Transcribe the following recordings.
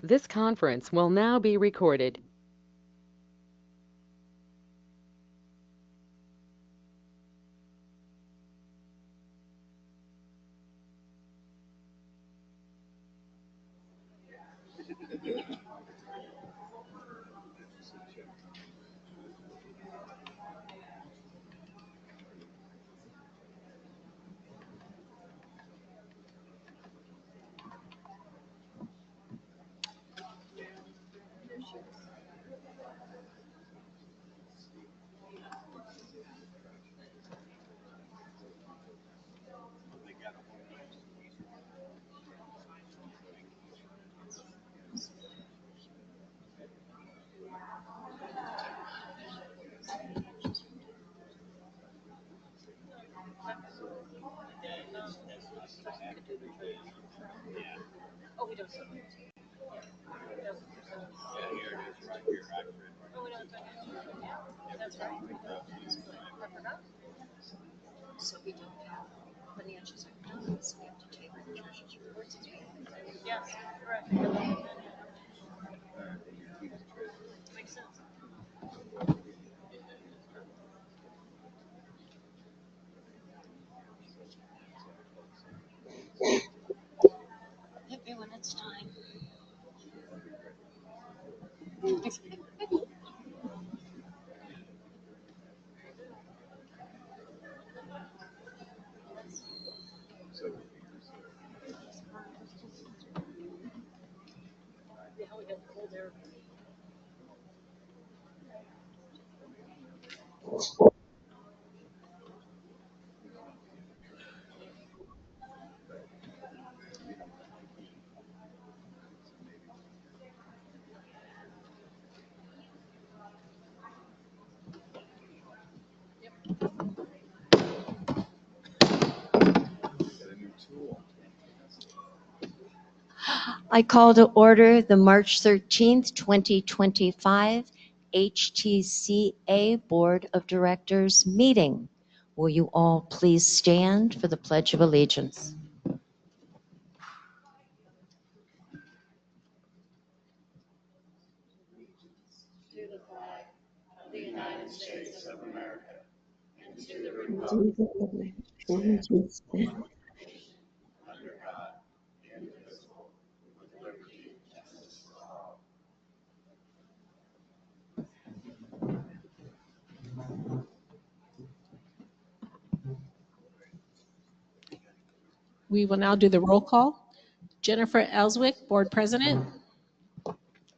This conference will now be recorded. So we don't have financials or accounts, we have to take the treasurer's report to do. Yes, correct. Makes sense. Hit me when it's time. Yeah, we got the cold air. I call to order the March 13th, 2025 HTCA Board of Directors meeting. Will you all please stand for the Pledge of Allegiance? To the flag of the United States of America and to the republic under God, indivisible, with liberty and justice for all. We will now do the roll call. Jennifer Ellswick, Board President.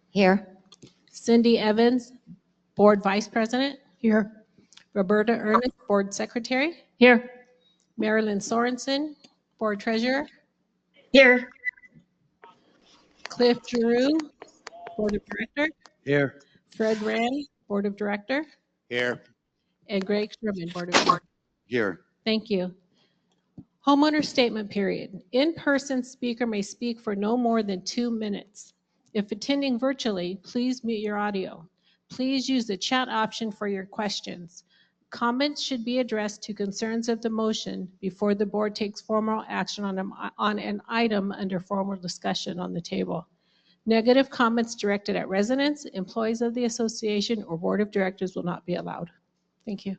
Here. Cindy Evans, Board Vice President. Here. Roberta Ernest, Board Secretary. Here. Marilyn Sorensen, Board Treasurer. Here. Cliff Giroux, Board of Director. Here. Fred Rand, Board of Director. Here. And Greg Sherman, Board of Director. Here. Thank you. Homeowner statement period. In-person speaker may speak for no more than 2 minutes. If attending virtually, please mute your audio. Please use the chat option for your questions. Comments should be addressed to concerns of the motion before the board takes formal action on an item under formal discussion on the table. Negative comments directed at residents, employees of the association, or board of directors will not be allowed. Thank you.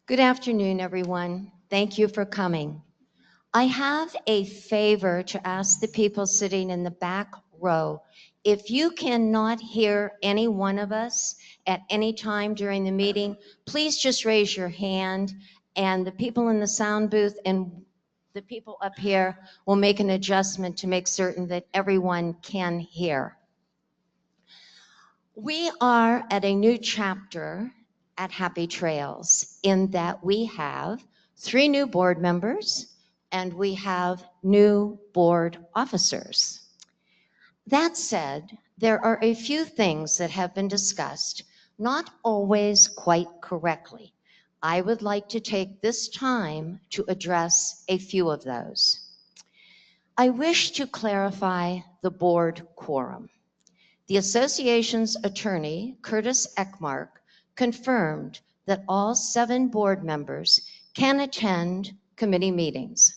Good afternoon, everyone. Thank you for coming. I have a favor to ask the people sitting in the back row. If you cannot hear any one of us at any time during the meeting, please just raise your hand, and the people in the sound booth and the people up here will make an adjustment to make certain that everyone can hear. We are at a new chapter at Happy Trails in that we have 3 new board members and we have new board officers. That said, there are a few things that have been discussed, not always quite correctly. I would like to take this time to address a few of those. I wish to clarify the board quorum. The association's attorney, Curtis Eckmark, confirmed that all 7 board members can attend committee meetings.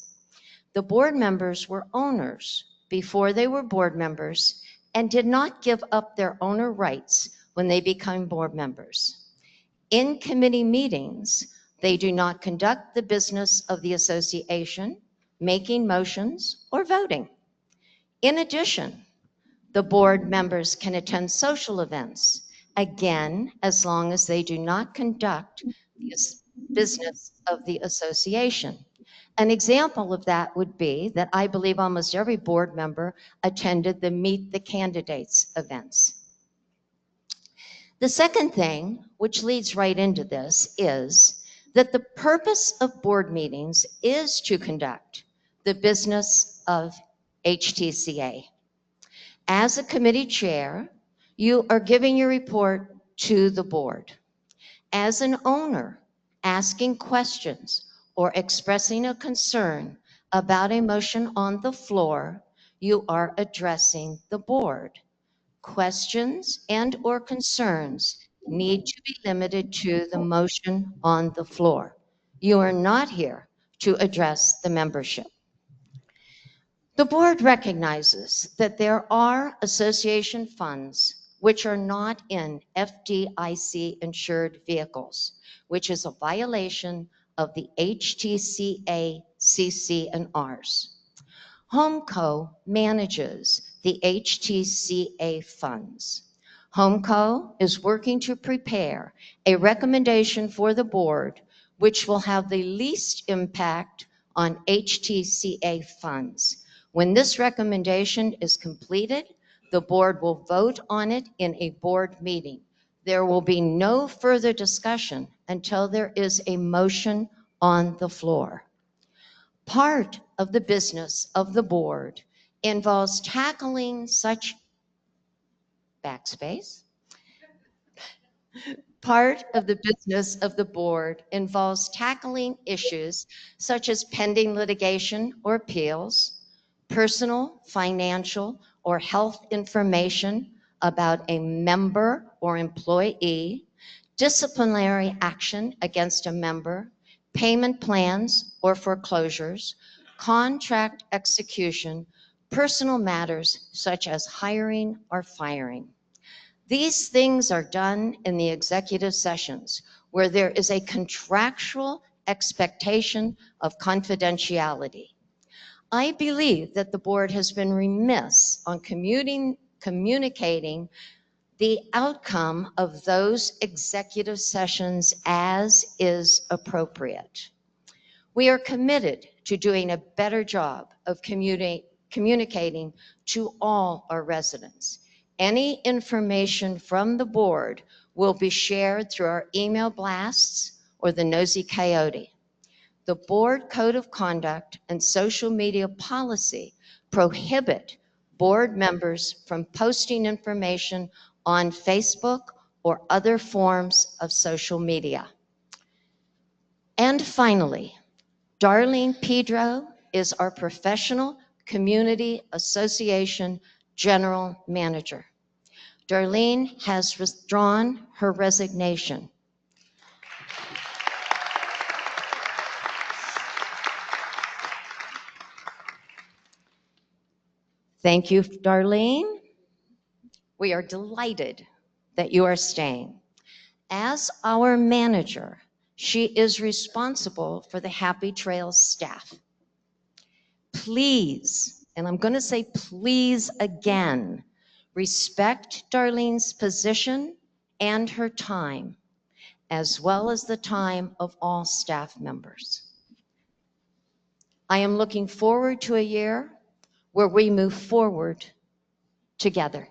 the board members were owners before they were board members and did not give up their owner rights when they became board members. In committee meetings, they do not conduct the business of the association, making motions or voting. In addition, the board members can attend social events, again, as long as they do not conduct the business of the association. An example of that would be that I believe almost every board member attended the Meet the Candidates events. The second thing, which leads right into this, is that the purpose of board meetings is to conduct the business of HTCA. As a committee chair, you are giving your report to the board. As an owner, asking questions or expressing a concern about a motion on the floor, you are addressing the board. Questions and/or concerns need to be limited to the motion on the floor. You are not here to address the membership. The board recognizes that there are association funds which are not in FDIC insured vehicles, which is a violation of the HTCA CC&Rs. HomeCo manages the HTCA funds. HomeCo is working to prepare a recommendation for the board which will have the least impact on HTCA funds. When this recommendation is completed, the board will vote on it in a board meeting. There will be no further discussion until there is a motion on the floor. Part of the business of the board involves tackling such backspace. Part of the business of the board involves tackling issues such as pending litigation or appeals, personal, financial, or health information about a member or employee, disciplinary action against a member, payment plans or foreclosures, contract execution, personal matters such as hiring or firing. These things are done in the executive sessions where there is a contractual expectation of confidentiality. I believe that the board has been remiss on communicating the outcome of those executive sessions as is appropriate. We are committed to doing a better job of communicating to all our residents. Any information from the board will be shared through our email blasts or the Nosy Coyote. The board code of conduct and social media policy prohibit board members from posting information on Facebook or other forms of social media. And finally, Darlene Pedro is our Professional Community Association General Manager. Darlene has withdrawn her resignation. Thank you, Darlene. We are delighted that you are staying. As our manager, she is responsible for the Happy Trails staff. Please, and I'm going to say please again, respect Darlene's position and her time, as well as the time of all staff members. I am looking forward to a year where we move forward together.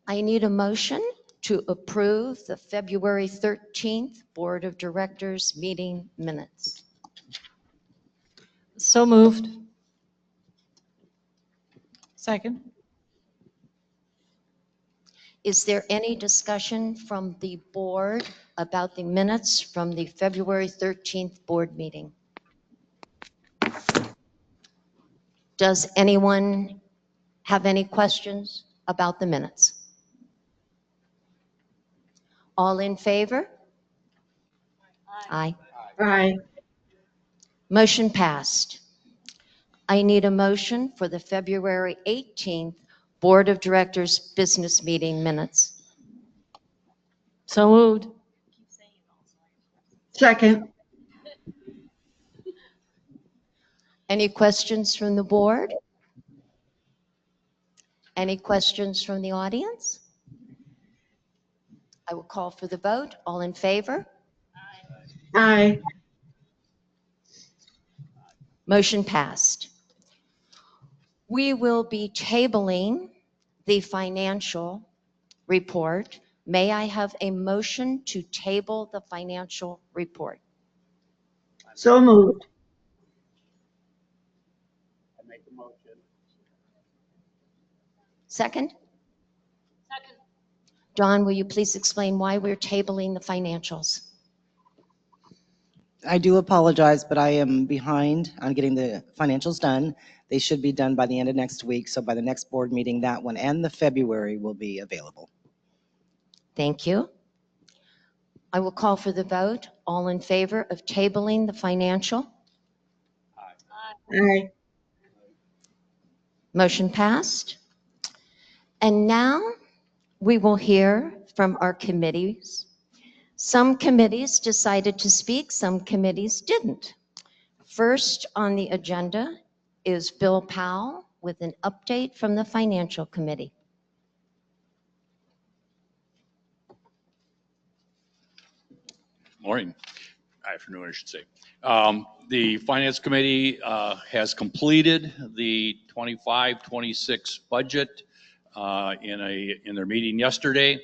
I need a motion to approve the February 13th Board of Directors meeting minutes. So moved. Second. Is there any discussion from the board about the minutes from the February 13th board meeting? Does anyone have any questions about the minutes? All in favor? Aye. Aye. Motion passed. I need a motion for the February 18th Board of Directors Business Meeting Minutes. So moved. Second. Any questions from the board? Any questions from the audience? I will call for the vote. All in favor? Aye. Motion passed. We will be tabling the financial report. May I have a motion to table the financial report? So moved. I make the motion. Second? Second. Dawn, will you please explain why we're tabling the financials? I do apologize, but I am behind on getting the financials done. They should be done by the end of next week. So by the next board meeting, that one and the February will be available. Thank you. I will call for the vote. All in favor of tabling the financial? Aye. Motion passed. And now we will hear from our committees. Some committees decided to speak, some committees didn't. First on the agenda is Bill Powell with an update from the Financial Committee. Morning, afternoon, I should say. The Finance Committee has completed the 25-26 budget in their meeting yesterday.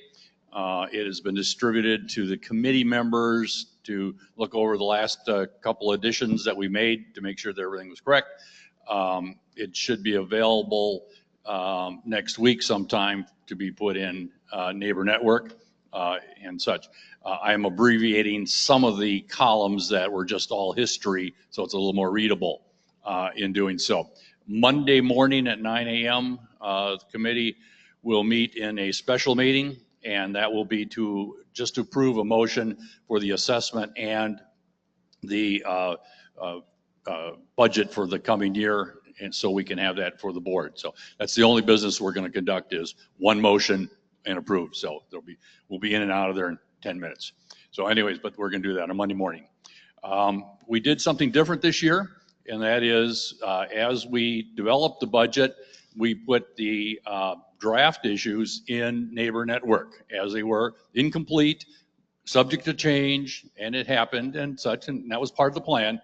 It has been distributed to the committee members to look over the last couple additions that we made to make sure that everything was correct. It should be available next week sometime to be put in Neighbor Network and such. I am abbreviating some of the columns that were just all history, so it's a little more readable in doing so. Monday morning at 9 a.m., the committee will meet in a special meeting, and that will be to just approve a motion for the assessment and the budget for the coming year, and so we can have that for the board. So that's the only business we're going to conduct is one motion and approve. So we'll be in and out of there in 10 minutes. So anyways, but we're going to do that on Monday morning. We did something different this year, and that is as we developed the budget, we put the draft issues in Neighbor Network as they were incomplete, subject to change, and it happened and such, and that was part of the plan.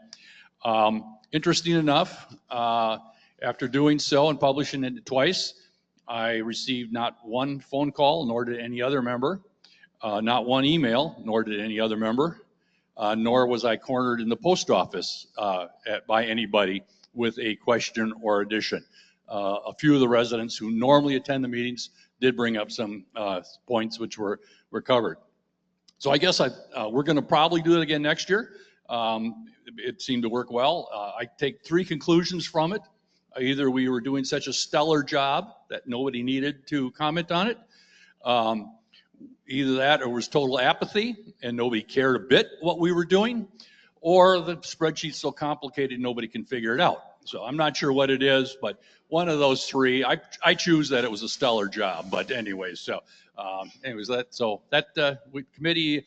Interesting enough, after doing so and publishing it twice, I received not one phone call, nor did any other member, not one email, nor did any other member, nor was I cornered in the post office by anybody with a question or addition. A few of the residents who normally attend the meetings did bring up some points which were covered. So I guess we're going to probably do it again next year. It seemed to work well. I take three conclusions from it. Either we were doing such a stellar job that nobody needed to comment on it. Either that or it was total apathy and nobody cared a bit what we were doing, or the spreadsheet's so complicated nobody can figure it out. So I'm not sure what it is, but one of those three, I choose that it was a stellar job. But anyways, committee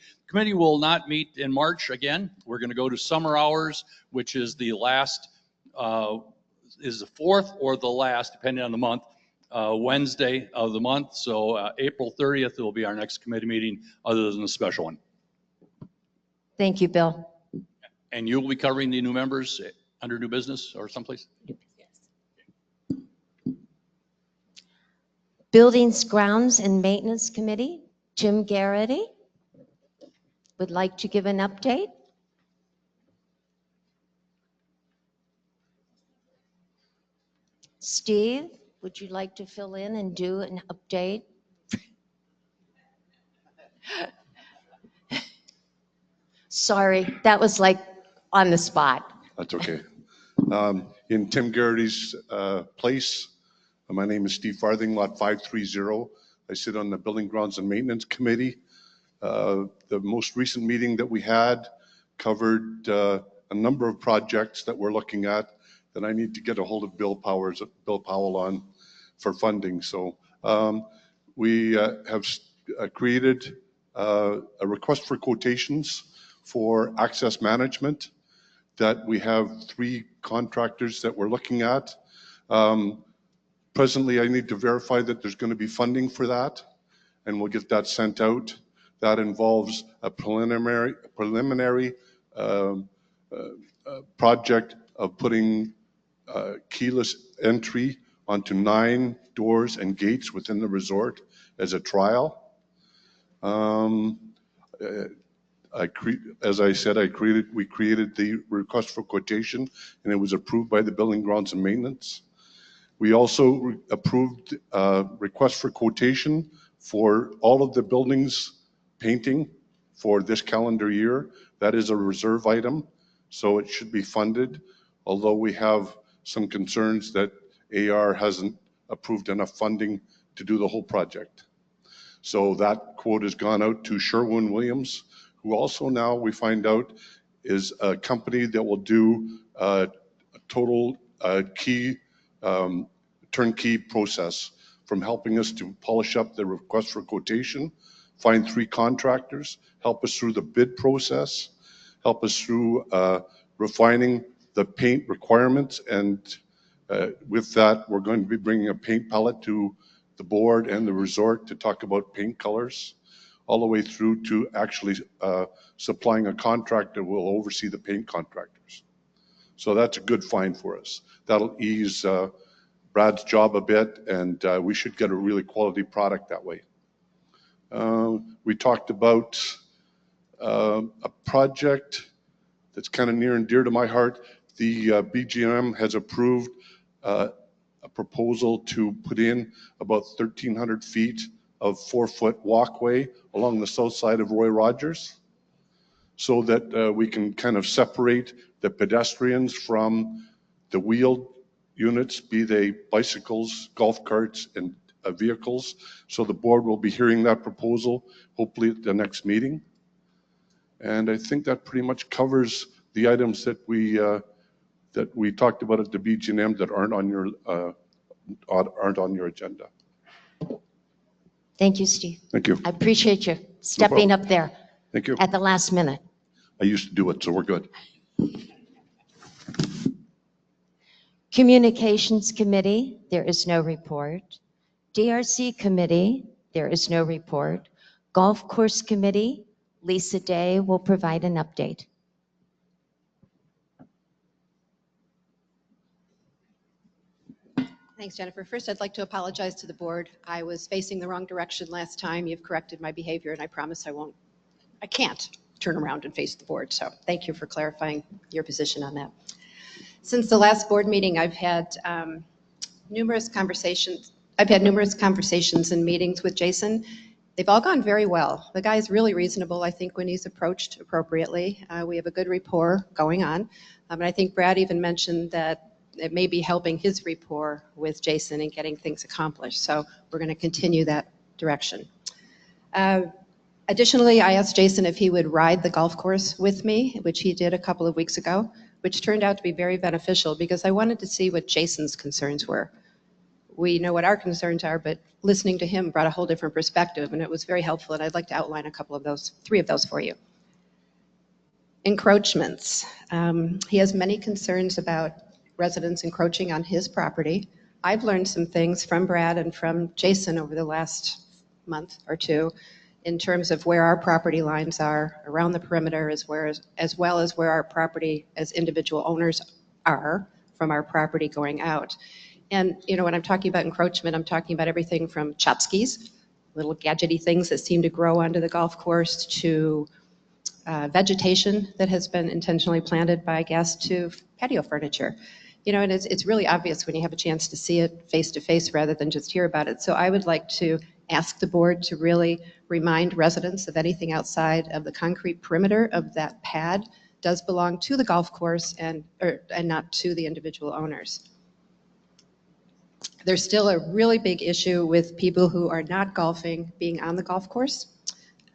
will not meet in March again. We're going to go to summer hours, which is the last, is the fourth or the last, depending on the month, Wednesday of the month. So April 30th will be our next committee meeting other than the special one. Thank you, Bill. And you'll be covering the new members under new business or someplace? Buildings, Grounds, and Maintenance Committee, Jim Garrity would like to give an update. Steve, would you like to fill in and do an update? Sorry, that was like on the spot. That's okay. In Tim Garrity's place, my name is Steve Farthing, lot 530. I sit on the Building, Grounds, and Maintenance Committee. The most recent meeting that we had covered a number of projects that we're looking at that I need to get a hold of Bill Powell on for funding. So we have created a request for quotations for access management that we have 3 contractors that we're looking at. Presently, I need to verify that there's going to be funding for that, and we'll get that sent out. That involves a preliminary project of putting keyless entry onto 9 doors and gates within the resort as a trial. As I said, we created the request for quotation, and it was approved by the Building, Grounds and Maintenance. We also approved request for quotation for all of the buildings painting for this calendar year. That is a reserve item, so it should be funded, although we have some concerns that AR hasn't approved enough funding to do the whole project. So that quote has gone out to Sherwin-Williams, who also now we find out is a company that will do a total turnkey process, from helping us to polish up the request for quotation, find 3 contractors, help us through the bid process, help us through refining the paint requirements, and with that, we're going to be bringing a paint palette to the board and the resort to talk about paint colors, all the way through to actually supplying a contractor who will oversee the paint contractors. So that's a good find for us. That'll ease Brad's job a bit, and we should get a really quality product that way. We talked about a project that's kind of near and dear to my heart. The BGM has approved a proposal to put in about 1,300 feet of 4-foot walkway along the south side of Roy Rogers, so that we can kind of separate the pedestrians from the wheeled units, be they bicycles, golf carts, and vehicles. So the board will be hearing that proposal hopefully at the next meeting. And I think that pretty much covers the items that we talked about at the BG&M that aren't on your agenda. Thank you, Steve. Thank you. I appreciate you stepping up there Thank you. at the last minute. I used to do it, so we're good. Communications Committee, there is no report. DRC Committee, there is no report. Golf Course Committee, Lisa Day will provide an update. Thanks, Jennifer. First, I'd like to apologize to the board. I was facing the wrong direction last time. You've corrected my behavior, and I promise I can't turn around and face the board. So thank you for clarifying your position on that. Since the last board meeting, I've had numerous conversations and meetings with Jason. They've all gone very well. The guy's really reasonable, I think, when he's approached appropriately. We have a good rapport going on. And I think Brad even mentioned that it may be helping his rapport with Jason and getting things accomplished. So we're going to continue that direction. Additionally, I asked Jason if he would ride the golf course with me, which he did a couple of weeks ago, which turned out to be very beneficial because I wanted to see what Jason's concerns were. We know what our concerns are, but listening to him brought a whole different perspective, and it was very helpful, and I'd like to outline a couple of those, 3 of those for you. Encroachments. He has many concerns about residents encroaching on his property. I've learned some things from Brad and from Jason over the last month or 2 in terms of where our property lines are around the perimeter, as well as where our property as individual owners are from our property going out. And when I'm talking about encroachment, I'm talking about everything from chotskis, little gadgety things that seem to grow onto the golf course, to vegetation that has been intentionally planted by guests, to patio furniture. And it's really obvious when you have a chance to see it face to face rather than just hear about it. So I would like to ask the board to really remind residents of anything outside of the concrete perimeter of that pad does belong to the golf course and not to the individual owners. There's still a really big issue with people who are not golfing being on the golf course.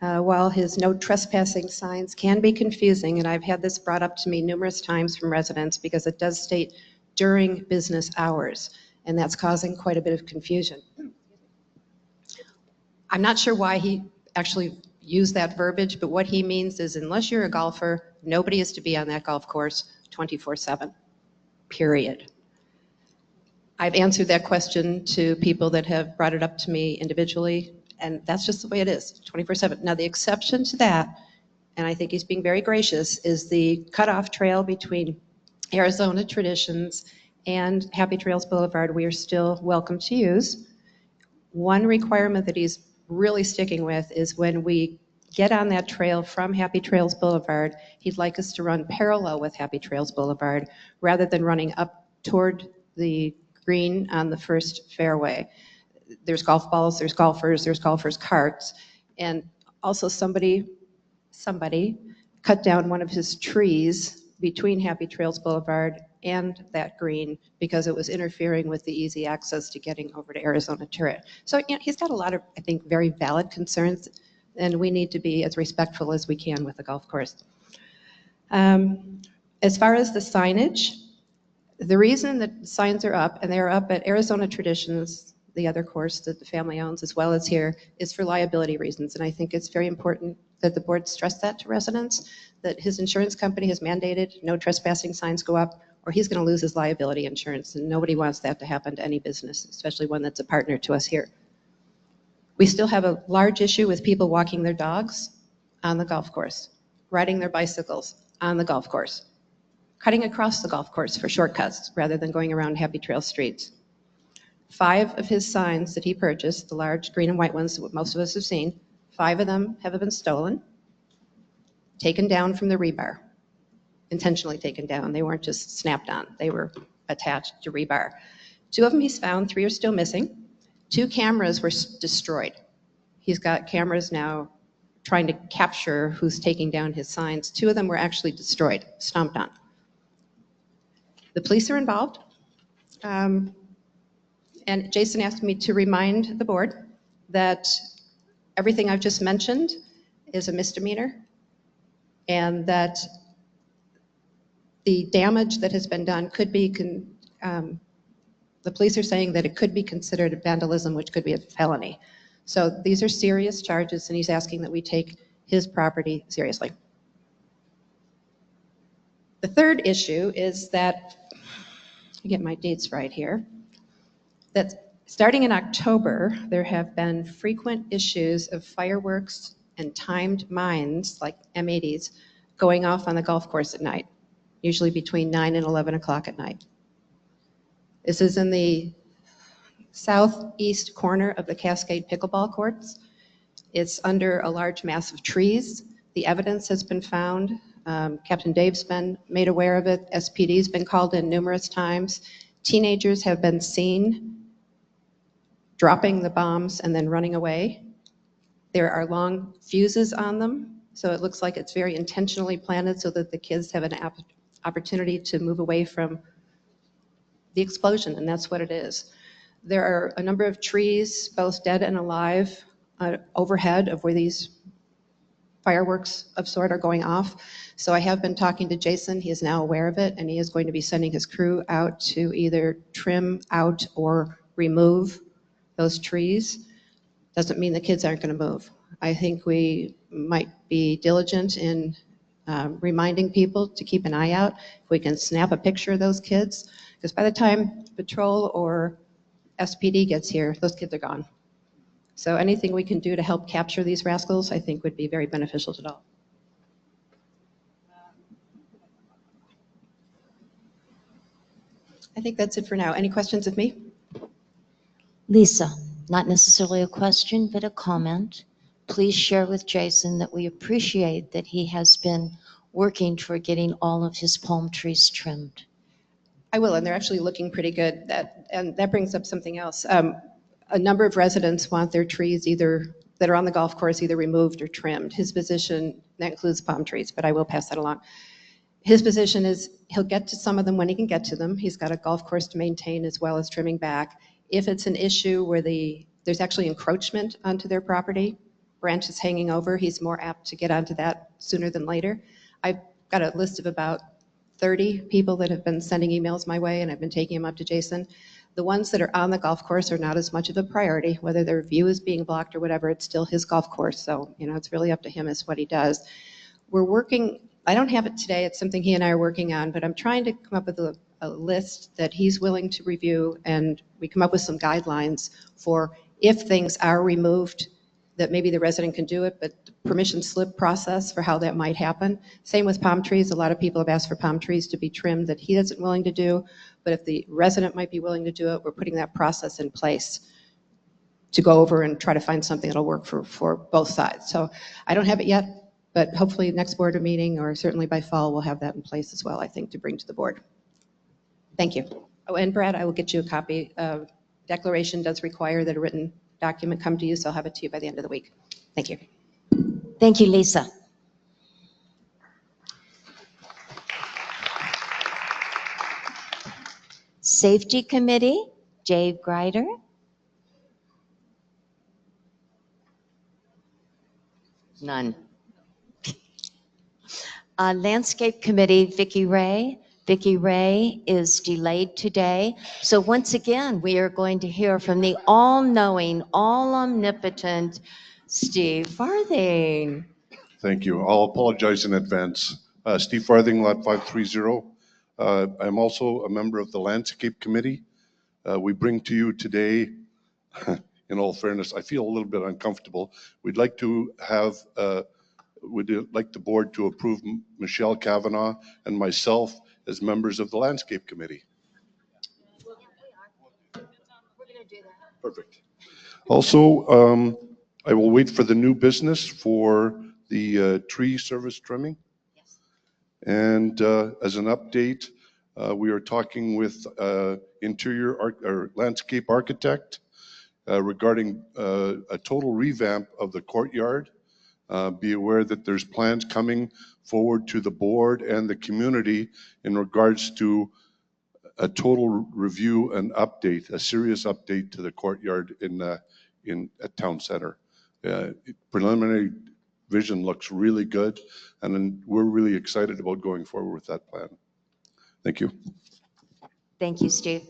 While his no trespassing signs can be confusing, and I've had this brought up to me numerous times from residents because it does state during business hours, and that's causing quite a bit of confusion. I'm not sure why he actually used that verbiage, but what he means is unless you're a golfer, nobody is to be on that golf course 24/7, period. I've answered that question to people that have brought it up to me individually, and that's just the way it is, 24/7. Now, the exception to that, and I think he's being very gracious, is the cutoff trail between Arizona Traditions and Happy Trails Boulevard we are still welcome to use. One requirement that he's really sticking with is when we get on that trail from Happy Trails Boulevard, he'd like us to run parallel with Happy Trails Boulevard rather than running up toward the green on the first fairway. There's golf balls, there's golfers' carts, and also somebody cut down one of his trees between Happy Trails Boulevard and that green because it was interfering with the easy access to getting over to Arizona Turret. So he's got a lot of, I think, very valid concerns, and we need to be as respectful as we can with the golf course. As far as the signage, the reason that signs are up, and they're up at Arizona Traditions, the other course that the family owns, as well as here, is for liability reasons. And I think it's very important that the board stress that to residents, that his insurance company has mandated no trespassing signs go up, or he's going to lose his liability insurance. And nobody wants that to happen to any business, especially one that's a partner to us here. We still have a large issue with people walking their dogs on the golf course, riding their bicycles on the golf course, cutting across the golf course for shortcuts rather than going around Happy Trail streets. 5 of his signs that he purchased, the large green and white ones that most of us have seen, 5 of them have been stolen, taken down from the rebar, intentionally taken down. They weren't just snapped on. They were attached to rebar. 2 of them he's found, 3 are still missing. 2 cameras were destroyed. He's got cameras now trying to capture who's taking down his signs. 2 of them were actually destroyed, stomped on. The police are involved. And Jason asked me to remind the board that everything I've just mentioned is a misdemeanor and that the damage that has been done could be, the police are saying that it could be considered vandalism, which could be a felony. So these are serious charges, and he's asking that we take his property seriously. The third issue is that, I get my dates right here, that starting in October, there have been frequent issues of fireworks and timed mines, like M80s, going off on the golf course at night, usually between 9 and 11 o'clock at night. This is in the southeast corner of the Cascade pickleball courts. It's under a large mass of trees. The evidence has been found. Captain Dave's been made aware of it. SPD's been called in numerous times. Teenagers have been seen dropping the bombs and then running away. There are long fuses on them, so it looks like it's very intentionally planted so that the kids have an opportunity to move away from the explosion, and that's what it is. There are a number of trees, both dead and alive, overhead of where these fireworks of sort are going off. So I have been talking to Jason. He is now aware of it, and he is going to be sending his crew out to either trim out or remove those trees. Doesn't mean the kids aren't going to move. I think we might be diligent in reminding people to keep an eye out. If we can snap a picture of those kids, because by the time patrol or SPD gets here, those kids are gone. So anything we can do to help capture these rascals, I think would be very beneficial to all. I think that's it for now. Any questions of me? Lisa, not necessarily a question, but a comment. Please share with Jason that we appreciate that he has been working toward getting all of his palm trees trimmed. I will, and they're actually looking pretty good. And that brings up something else. A number of residents want their trees that are on the golf course either removed or trimmed. His position, that includes palm trees, but I will pass that along. His position is he'll get to some of them when he can get to them. He's got a golf course to maintain as well as trimming back. If it's an issue where there's actually encroachment onto their property, branches hanging over, he's more apt to get onto that sooner than later. I've got a list of about 30 people that have been sending emails my way, and I've been taking them up to Jason. The ones that are on the golf course are not as much of a priority, whether their view is being blocked or whatever, it's still his golf course. So, it's really up to him as what he does. We're working, I don't have it today, it's something he and I are working on, but I'm trying to come up with a list that he's willing to review, and we come up with some guidelines for if things are removed, that maybe the resident can do it, but the permission slip process for how that might happen. Same with palm trees. A lot of people have asked for palm trees to be trimmed that he isn't willing to do, but if the resident might be willing to do it, we're putting that process in place to go over and try to find something that'll work for both sides. So I don't have it yet, but hopefully next board meeting or certainly by fall, we'll have that in place as well, I think, to bring to the board. Thank you. Oh, and Brad, I will get you a copy. Declaration does require that a written document come to you, so I'll have it to you by the end of the week. Thank you. Thank you, Lisa. Safety Committee, Dave Greider. None. Landscape Committee, Vicki Ray. Vicki Ray is delayed today. So once again, we are going to hear from the all-knowing, all-omnipotent Steve Farthing. Thank you. I'll apologize in advance. Steve Farthing, Lot 530. I'm also a member of the Landscape Committee. We bring to you today, in all fairness, I feel a little bit uncomfortable. We'd like to have, we'd like the board to approve Michelle Kavanaugh and myself as members of the Landscape Committee. Perfect. Also, I will wait for the new business for the tree service trimming. And as an update, we are talking with interior landscape architect regarding a total revamp of the courtyard. Be aware that there's plans coming forward to the board and the community in regards to a total review and update, a serious update to the courtyard at Town Center. Preliminary vision looks really good, and we're really excited about going forward with that plan. Thank you. Thank you, Steve.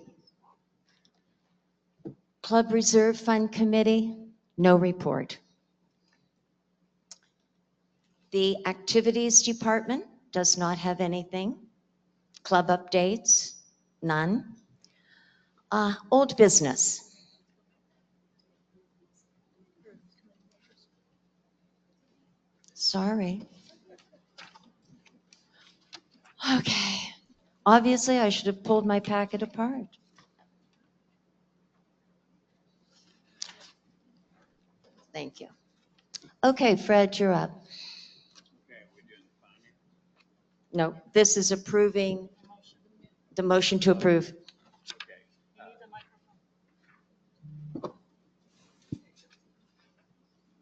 Club Reserve Fund Committee, no report. The Activities Department does not have anything. Club updates, none. Old business. Sorry. Okay. Obviously, I should have pulled my packet apart. Thank you. Okay, Fred, you're up. No, this is approving the motion to approve.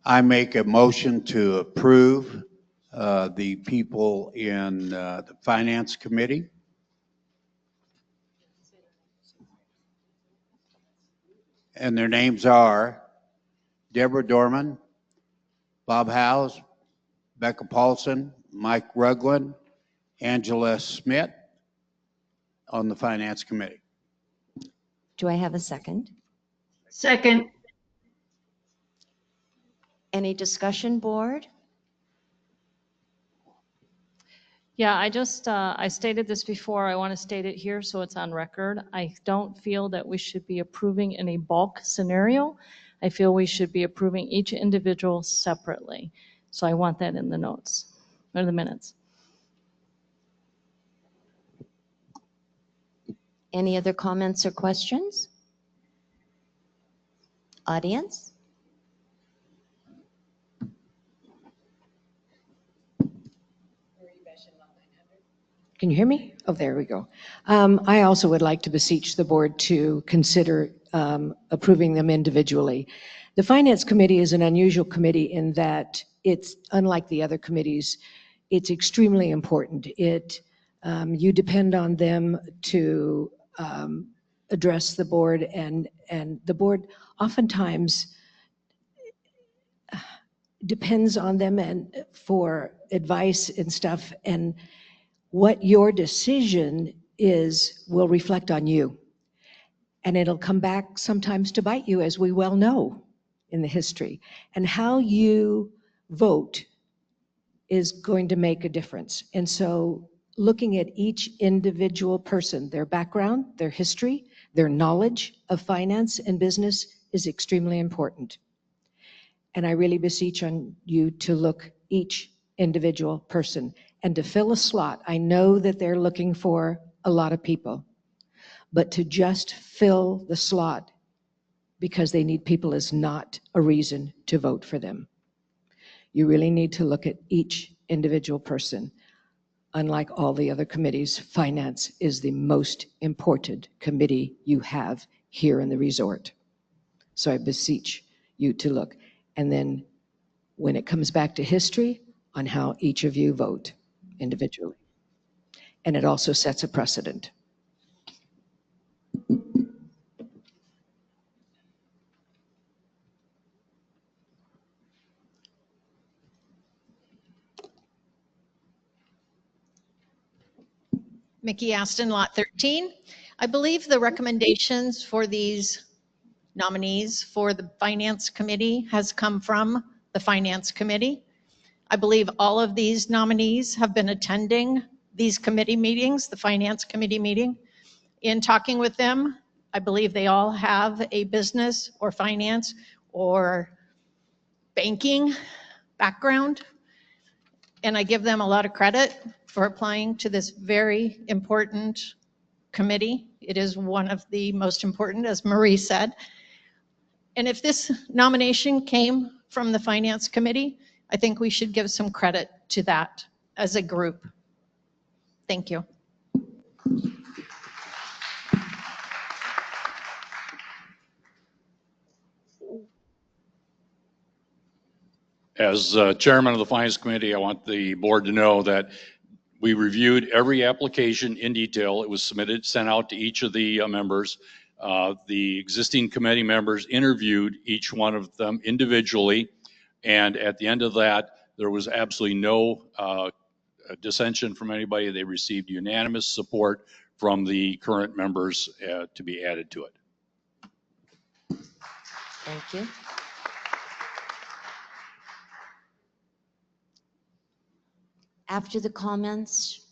I make a motion to approve the people in the Finance Committee. And their names are Deborah Dorman, Bob Howes, Becca Paulson, Mike Ruglin, Angela Smith on the Finance Committee. Do I have a second? Second. Any discussion, board? Yeah, I stated this before. I want to state it here so it's on record. I don't feel that we should be approving in a bulk scenario. I feel we should be approving each individual separately. So I want that in the notes or the minutes. Any other comments or questions? Audience? Can you hear me? Oh, there we go. I also would like to beseech the board to consider approving them individually. The Finance Committee is an unusual committee in that it's unlike the other committees. It's extremely important. You depend on them to address the board, and the board oftentimes depends on them and for advice and stuff. And what your decision is will reflect on you. And it'll come back sometimes to bite you, as we well know in the history. And how you vote is going to make a difference. And so looking at each individual person, their background, their history, their knowledge of finance and business is extremely important. And I really beseech on you to look each individual person and to fill a slot. I know that they're looking for a lot of people, but to just fill the slot because they need people is not a reason to vote for them. You really need to look at each individual person. Unlike all the other committees, finance is the most important committee you have here in the resort. So I beseech you to look. And then when it comes back to history, on how each of you vote individually. And it also sets a precedent. Mickey Aston, Lot 13. I believe the recommendations for these nominees for the Finance Committee has come from the Finance Committee. I believe all of these nominees have been attending these committee meetings, the Finance Committee meeting. In talking with them, I believe they all have a business or finance or banking background. And I give them a lot of credit for applying to this very important committee. It is one of the most important, as Marie said. And if this nomination came from the Finance Committee, I think we should give some credit to that as a group. Thank you. As chairman of the Finance Committee, I want the board to know that we reviewed every application in detail. It was submitted, sent out to each of the members. The existing committee members interviewed each one of them individually. And at the end of that, there was absolutely no dissension from anybody. They received unanimous support from the current members to be added to it. Thank you. After the comments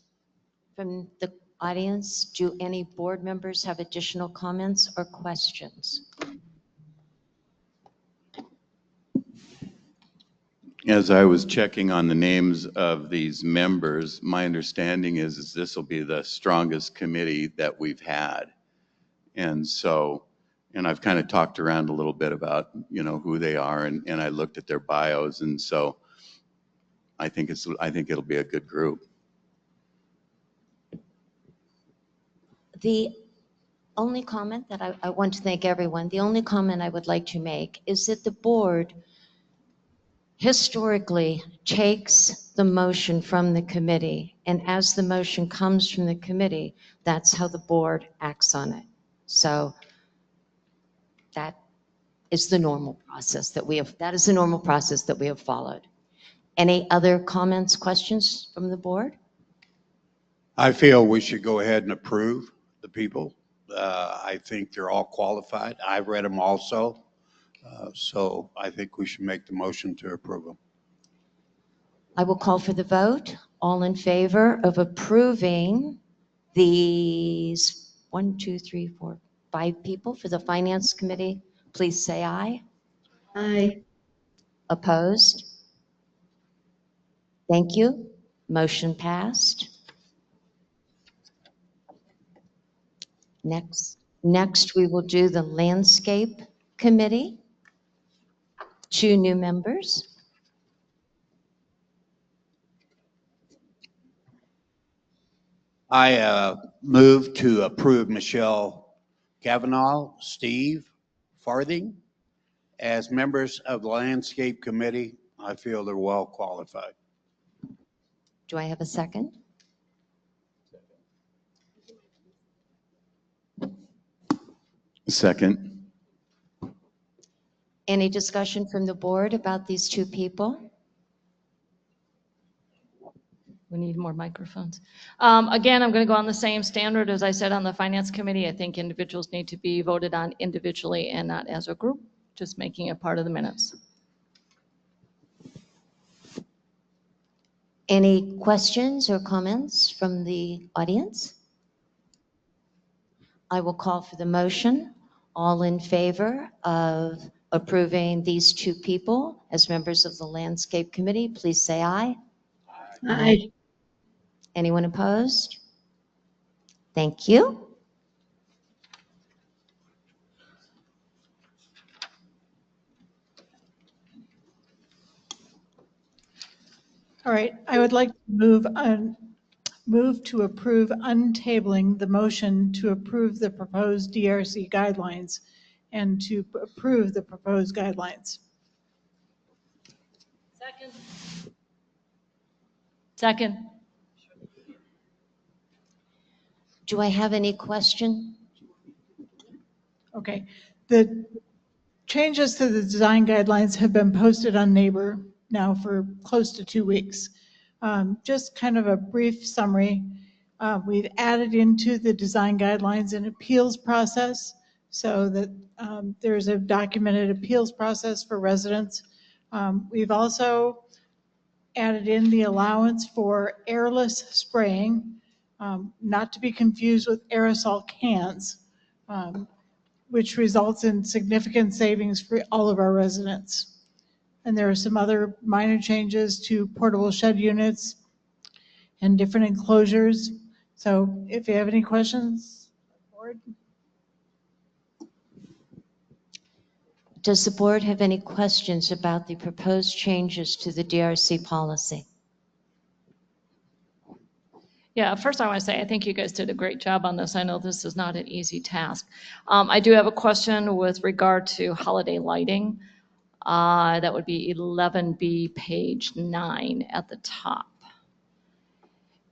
from the audience, do any board members have additional comments or questions? As I was checking on the names of these members, my understanding is this will be the strongest committee that we've had. And so, and I've kind of talked around a little bit about, you know, who they are, and I looked at their bios, and so I think it'll be a good group. The only comment that I want to thank everyone, the only comment I would like to make is that the board historically takes the motion from the committee, and as the motion comes from the committee, that's how the board acts on it. So that is the normal process that we have followed. Any other comments, questions from the board? I feel we should go ahead and approve the people. I think they're all qualified. I've read them also. So I think we should make the motion to approve them. I will call for the vote. All in favor of approving these 1, 2, 3, 4, 5 people for the Finance Committee, please say aye. Aye. Opposed? Thank you. Motion passed. Next, we will do the Landscape Committee. 2 new members. I move to approve Michelle Cavanaugh, Steve Farthing as members of the Landscape Committee. I feel they're well qualified. Do I have a second? Second. Any discussion from the board about these two people? We need more microphones. Again, I'm going to go on the same standard as I said on the finance committee. I think individuals need to be voted on individually and not as a group, just making it part of the minutes. Any questions or comments from the audience? I will call for the motion. All in favor of approving these two people as members of the Landscape Committee, please say aye. Aye. Anyone opposed? Thank you. All right, I would like to move to approve untabling the motion to approve the proposed DRC guidelines and to approve the proposed guidelines. Second. Do I have any question? Okay, the changes to the design guidelines have been posted on Neighbor now for close to 2 weeks. Just kind of a brief summary. We've added into the design guidelines an appeals process so that there's a documented appeals process for residents. We've also added in the allowance for airless spraying, not to be confused with aerosol cans, which results in significant savings for all of our residents. And there are some other minor changes to portable shed units and different enclosures. So if you have any questions, board. Does the board have any questions about the proposed changes to the DRC policy? Yeah, first I want to say I think you guys did a great job on this. I know this is not an easy task. I do have a question with regard to holiday lighting. That would be 11B, page 9 at the top.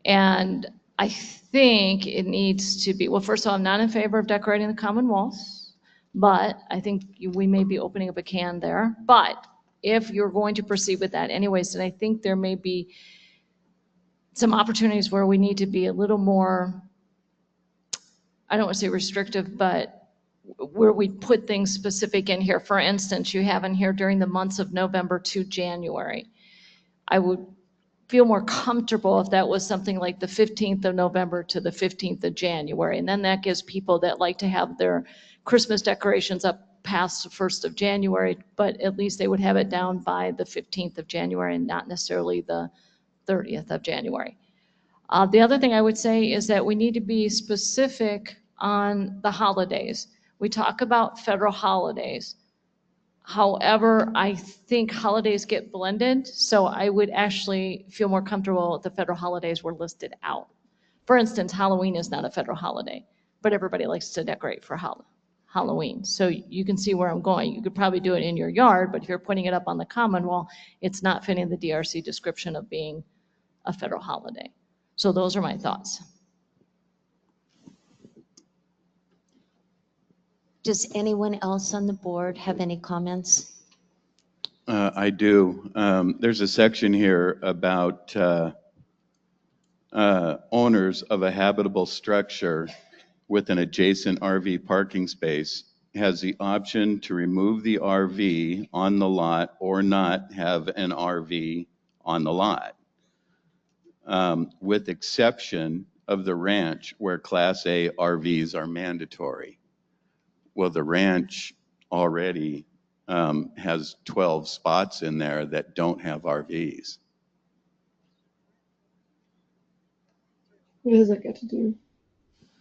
And I think it needs to be, well, first of all, I'm not in favor of decorating the common walls, but I think we may be opening up a can there. But if you're going to proceed with that anyways, then I think there may be some opportunities where we need to be a little more, I don't want to say restrictive, but where we put things specific in here. For instance, you have in here during the months of November to January. I would feel more comfortable if that was something like the 15th of November to the 15th of January. And then that gives people that like to have their Christmas decorations up past the 1st of January, but at least they would have it down by the 15th of January and not necessarily the 30th of January. The other thing I would say is that we need to be specific on the holidays. We talk about federal holidays. However, I think holidays get blended, so I would actually feel more comfortable if the federal holidays were listed out. For instance, Halloween is not a federal holiday, but everybody likes to decorate for Halloween. So you can see where I'm going. You could probably do it in your yard, but if you're putting it up on the common wall, it's not fitting the DRC description of being a federal holiday. So those are my thoughts. Does anyone else on the board have any comments? I do. There's a section here about owners of a habitable structure with an adjacent RV parking space has the option to remove the RV on the lot or not have an RV on the lot, with exception of the ranch where Class A RVs are mandatory. Well, the ranch already has 12 spots in there that don't have RVs. What does that get to do?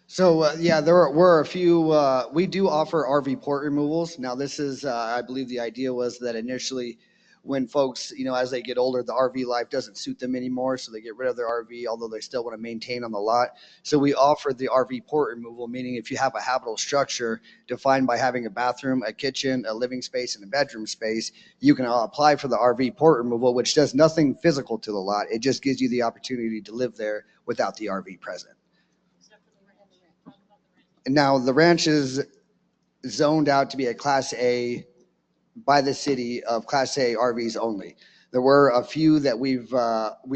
So yeah, there were a few, we do offer RV port removals. Now this is, I believe the idea was that initially when folks, as they get older, the RV life doesn't suit them anymore. So they get rid of their RV, although they still want to maintain on the lot. So we offer the RV port removal, meaning if you have a habitable structure defined by having a bathroom, a kitchen, a living space, and a bedroom space, you can apply for the RV port removal, which does nothing physical to the lot. It just gives you the opportunity to live there without the RV present. Now the ranch is zoned out to be a Class A by the city of Class A RVs only. There were a few that we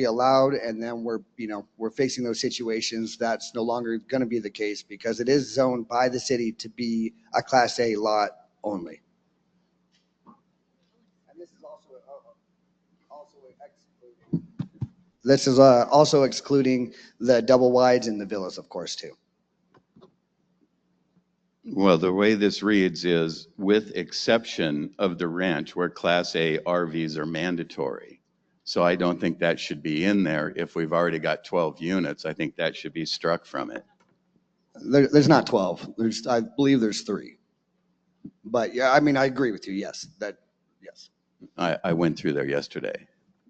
allowed, and then we're facing those situations. That's no longer going to be the case because it is zoned by the city to be a Class A lot only. And this is also excluding the double wides and the villas, of course, too. Well, the way this reads is with exception of the ranch where Class A RVs are mandatory. So I don't think that should be in there. If we've already got 12 units, I think that should be struck from it. There's not 12. I believe there's 3. But yeah, I mean, I agree with you. Yes, yes. I went through there yesterday.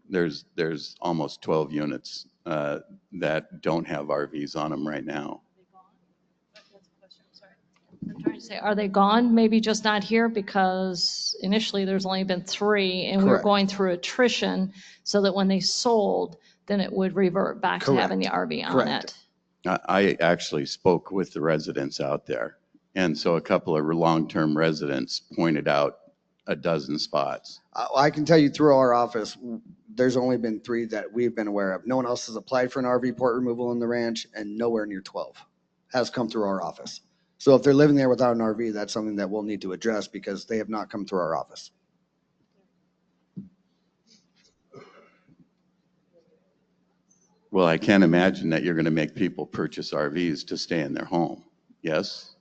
There's almost 12 units that don't have RVs on them right now. I'm trying to say, are they gone? Maybe just not here because initially there's only been 3 and we were Correct. going through attrition so that when they sold, then it would revert back to having the RV on Correct. it. I actually spoke with the residents out there. And so a couple of long-term residents pointed out a dozen spots. I can tell you through our office, there's only been 3 that we've been aware of. No one else has applied for an RV port removal in the ranch, and nowhere near 12 has come through our office. So if they're living there without an RV, that's something that we'll need to address because they have not come through our office. Well, I can't imagine that you're going to make people purchase RVs to stay in their home. Yes?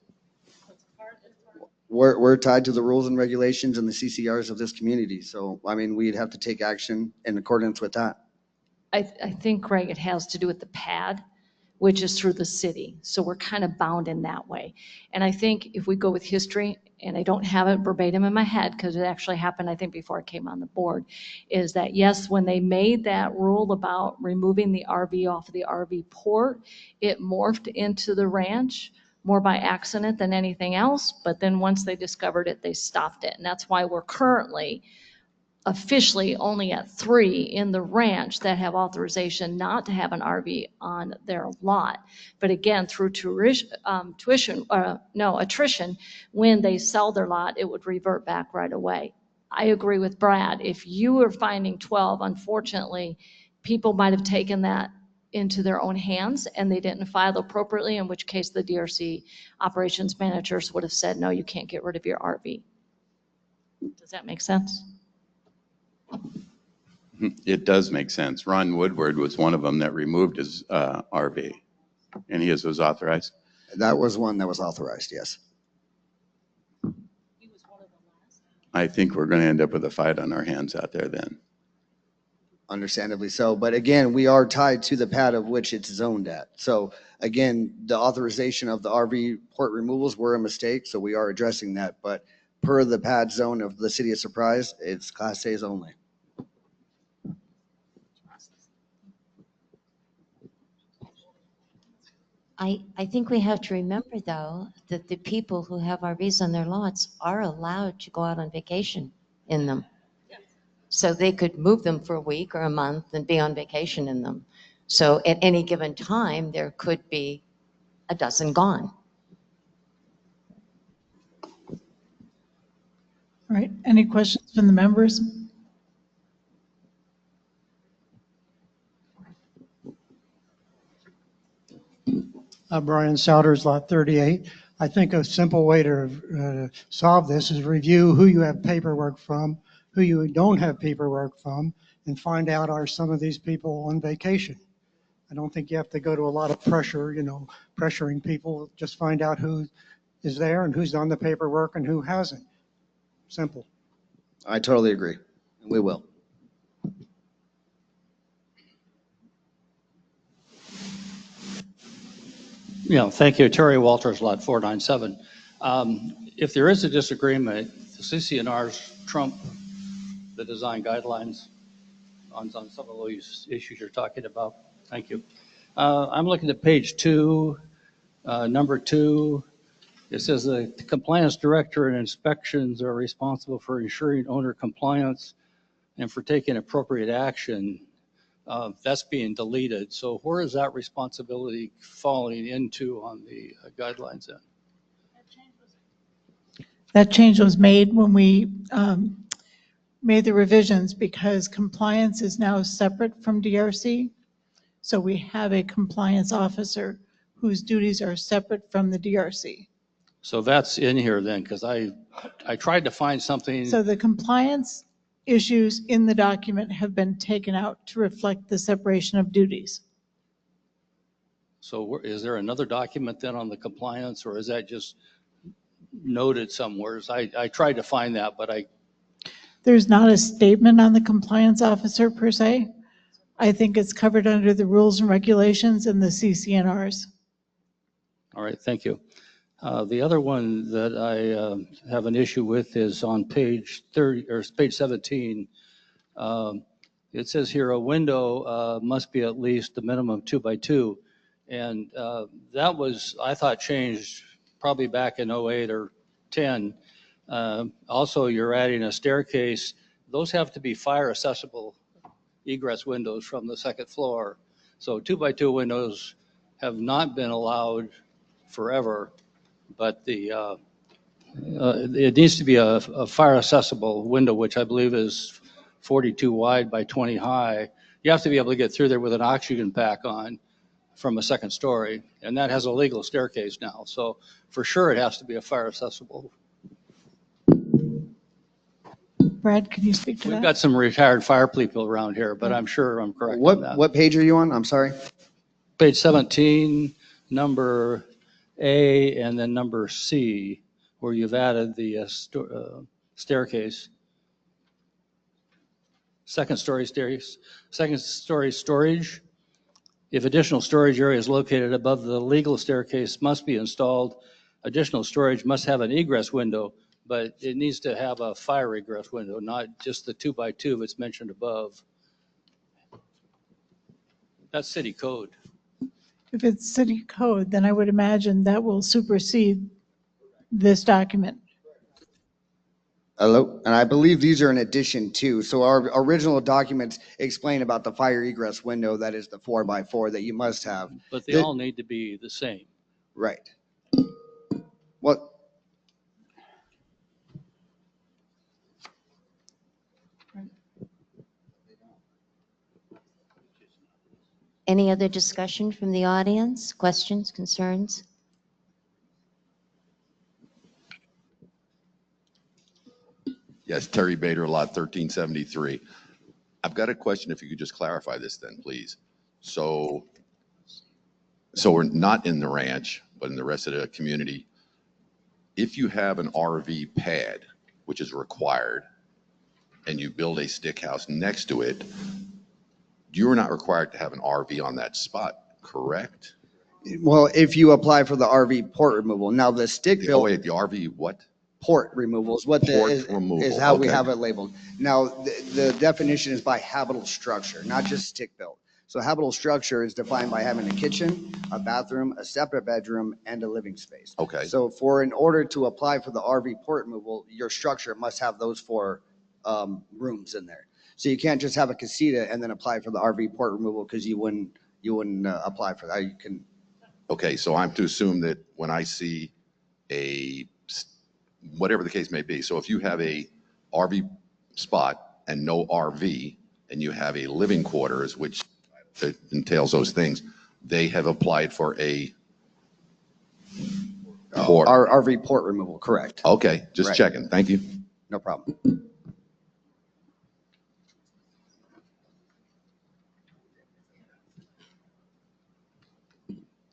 We're tied to the rules and regulations and the CCRs of this community. So, I mean, we'd have to take action in accordance with that. I think, Greg, it has to do with the pad, which is through the city. So we're kind of bound in that way. And I think if we go with history, and I don't have it verbatim in my head because it actually happened, I think, before I came on the board, is that yes, when they made that rule about removing the RV off of the RV port, it morphed into the ranch more by accident than anything else. But then once they discovered it, they stopped it. And that's why we're currently officially only at 3 in the ranch that have authorization not to have an RV on their lot. But again, through attrition, when they sell their lot, it would revert back right away. I agree with Brad. If you are finding 12, unfortunately, people might have taken that into their own hands and they didn't file appropriately, in which case the DRC operations managers would have said, no, you can't get rid of your RV. Does that make sense? It does make sense. Ron Woodward was one of them that removed his RV, and he was authorized. That was one that was authorized, yes. I think we're going to end up with a fight on our hands out there then. Understandably so. But again, we are tied to the pad of which it's zoned at. So again, the authorization of the RV port removals were a mistake, so we are addressing that. But per the pad zone of the city of Surprise, it's Class A's only. I think we have to remember, though, that the people who have RVs on their lots are allowed to go out on vacation in them. So they could move them for a week or a month and be on vacation in them. So at any given time, there could be a dozen gone. All right, any questions from the members? Brian Souders, Lot 38. I think a simple way to solve this is review who you have paperwork from, who you don't have paperwork from, and find out are some of these people on vacation. I don't think you have to go to a lot of pressure, pressuring people. Just find out who is there and who's done the paperwork and who hasn't. Simple. I totally agree. We will. Yeah, thank you. Terry Walters, Lot 497. If there is a disagreement, the CCNRs trump the design guidelines on some of those issues you're talking about. Thank you. I'm looking at page 2, number 2. It says the compliance director and inspections are responsible for ensuring owner compliance and for taking appropriate action. That's being deleted. So where is that responsibility falling into on the guidelines then? That change was made when we made the revisions because compliance is now separate from DRC. So we have a compliance officer whose duties are separate from the DRC. So that's in here then, because I tried to find something. So the compliance issues in the document have been taken out to reflect the separation of duties. So is there another document then on the compliance, or is that just noted somewhere? I tried to find that, but There's not a statement on the compliance officer per se. I think it's covered under the rules and regulations and the CCNRs. all right, thank you. The other one that I have an issue with is on page 30 or page 17. It says here a window must be at least a minimum 2 by 2. And that was, I thought, changed probably back in 08 or 10. Also, you're adding a staircase. Those have to be fire accessible egress windows from the second floor. So 2 by 2 windows have not been allowed forever, but it needs to be a fire accessible window, which I believe is 42 wide by 20 high. You have to be able to get through there with an oxygen pack on from a second story, and that has a legal staircase now. So for sure it has to be a fire accessible. Brad, can you speak to that? We've got some retired fire people around here, but I'm sure I'm correct on that. What page are you on? I'm sorry. Page 17, number A, and then number C, where you've added the staircase. Second story storage. If additional storage area is located above the legal staircase must be installed. Additional storage must have an egress window, but it needs to have a fire egress window, not just the 2 by 2 that's mentioned above. That's city code. If it's city code, then I would imagine that will supersede this document. Hello, and I believe these are in addition to. So our original documents explain about the fire egress window that is the 4 by 4 that you must have. But they all need to be the same. Right. What? Any other discussion from the audience? Questions, concerns? Yes, Terry Bader, lot 1373. I've got a question, if you could just clarify this then, please. So we're not in the ranch, but in the rest of the community. If you have an RV pad, which is required, and you build a stick house next to it, you're not required to have an RV on that spot, correct? Well, if you apply for the RV port removal. Now the stick built. Oh, wait, the RV what? Port removal is what is how we have it labeled. Now, the definition is by habitable structure, not just stick built. So habitable structure is defined by having a kitchen, a bathroom, a separate bedroom, and a living space. Okay. So in order to apply for the RV port removal, your structure must have those 4 rooms in there. So you can't just have a casita and then apply for the RV port removal because you wouldn't apply for that. You can. Okay, so I'm to assume that when I see whatever the case may be, so if you have a RV spot and no RV, and you have a living quarters, which entails those things, they have applied for a port. RV port removal, correct. Okay, just Right. checking. Thank you. No problem.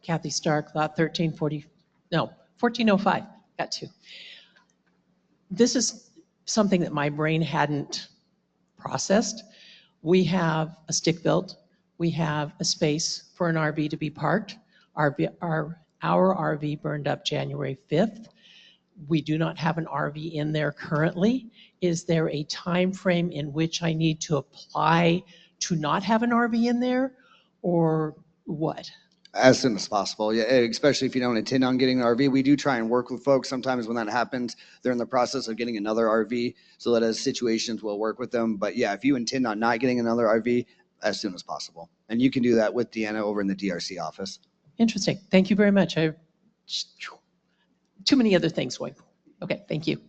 Kathy Stark, lot 1405, got 2. This is something that my brain hadn't processed. We have a stick built, we have a space for an RV to be parked. Our RV burned up January 5th. We do not have an RV in there currently. Is there a time frame in which I need to apply to not have an RV in there, or what? As soon as possible, yeah, especially if you don't intend on getting an RV. We do try and work with folks. Sometimes when that happens, they're in the process of getting another RV, so that as situations, we'll work with them. But yeah, if you intend on not getting another RV, as soon as possible. And you can do that with Deanna over in the DRC office. Interesting. Thank you very much. Too many other things going. Okay, thank you.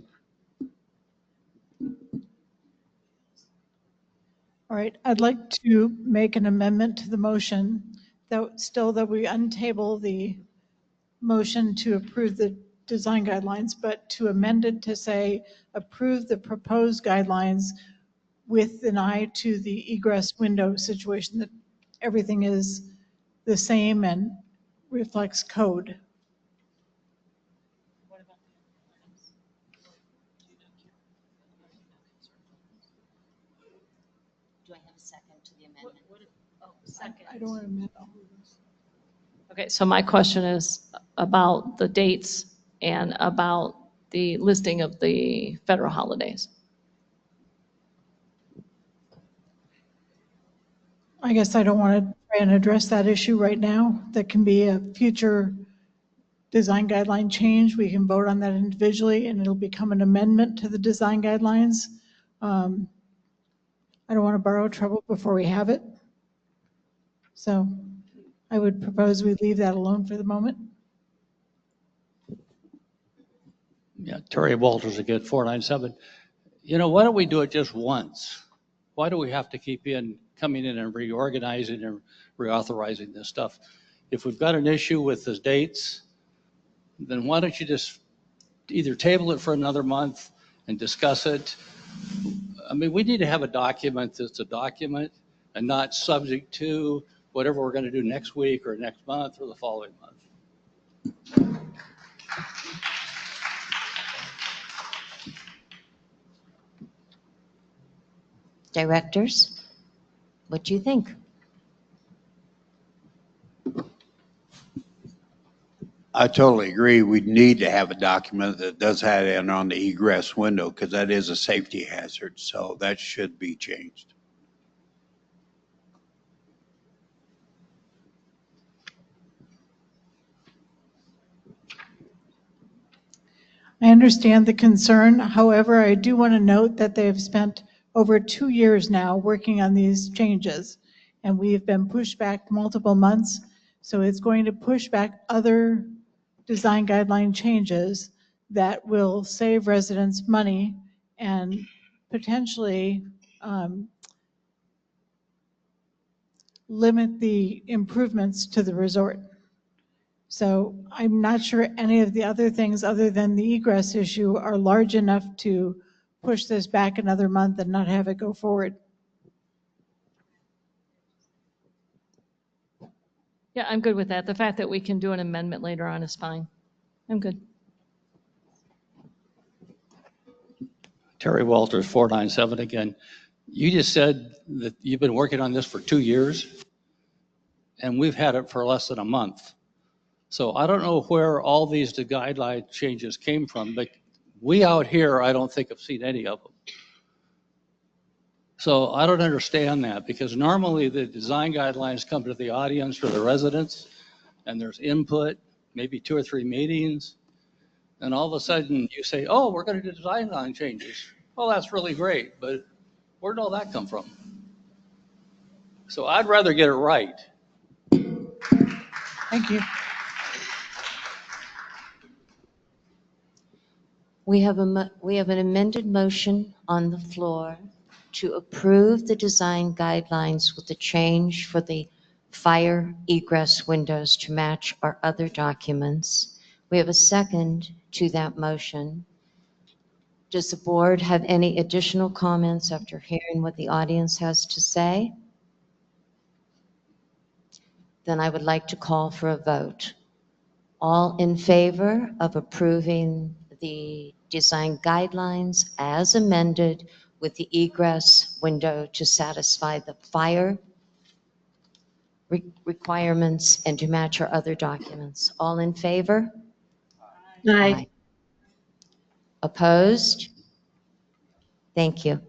All right, I'd like to make an amendment to the motion that we untable the motion to approve the design guidelines, but to amend it to say approve the proposed guidelines with an eye to the egress window situation, that everything is the same and reflects code. Do I have a second to the amendment? Second. I don't want to amend all of this. Okay, so my question is about the dates and about the listing of the federal holidays. I guess I don't want to try and address that issue right now. That can be a future design guideline change. We can vote on that individually and it'll become an amendment to the design guidelines. I don't want to borrow trouble before we have it. So I would propose we leave that alone for the moment. Yeah, Terry Walters again, 497. You know, why don't we do it just once? Why do we have to keep coming in and reorganizing and reauthorizing this stuff? If we've got an issue with the dates, then why don't you just either table it for another month and discuss it? I mean, we need to have a document that's a document and not subject to whatever we're going to do next week or next month or the following month. Directors, what do you think? I totally agree. We need to have a document that does have it on the egress window because that is a safety hazard. So that should be changed. I understand the concern. However, I do want to note that they have spent over 2 years now working on these changes, and we've been pushed back multiple months. So it's going to push back other design guideline changes that will save residents money and potentially limit the improvements to the resort. So I'm not sure any of the other things other than the egress issue are large enough to push this back another month and not have it go forward. Yeah, I'm good with that. The fact that we can do an amendment later on is fine. I'm good. Terry Walters, 497 again. You just said that you've been working on this for 2 years, and we've had it for less than a month. So I don't know where all these guideline changes came from, but we out here, I don't think have seen any of them. So I don't understand that, because normally the design guidelines come to the audience or the residents, and there's input, maybe 2 or 3 meetings, and all of a sudden you say, oh, we're going to do design guideline changes. Well, that's really great, but where did all that come from? So I'd rather get it right. Thank you. We have an amended motion on the floor to approve the design guidelines with the change for the fire egress windows to match our other documents. We have a second to that motion. Does the board have any additional comments after hearing what the audience has to say? Then I would like to call for a vote. All in favor of approving the design guidelines as amended with the egress window to satisfy the fire requirements and to match our other documents. All in favor? Aye. Opposed? Thank you.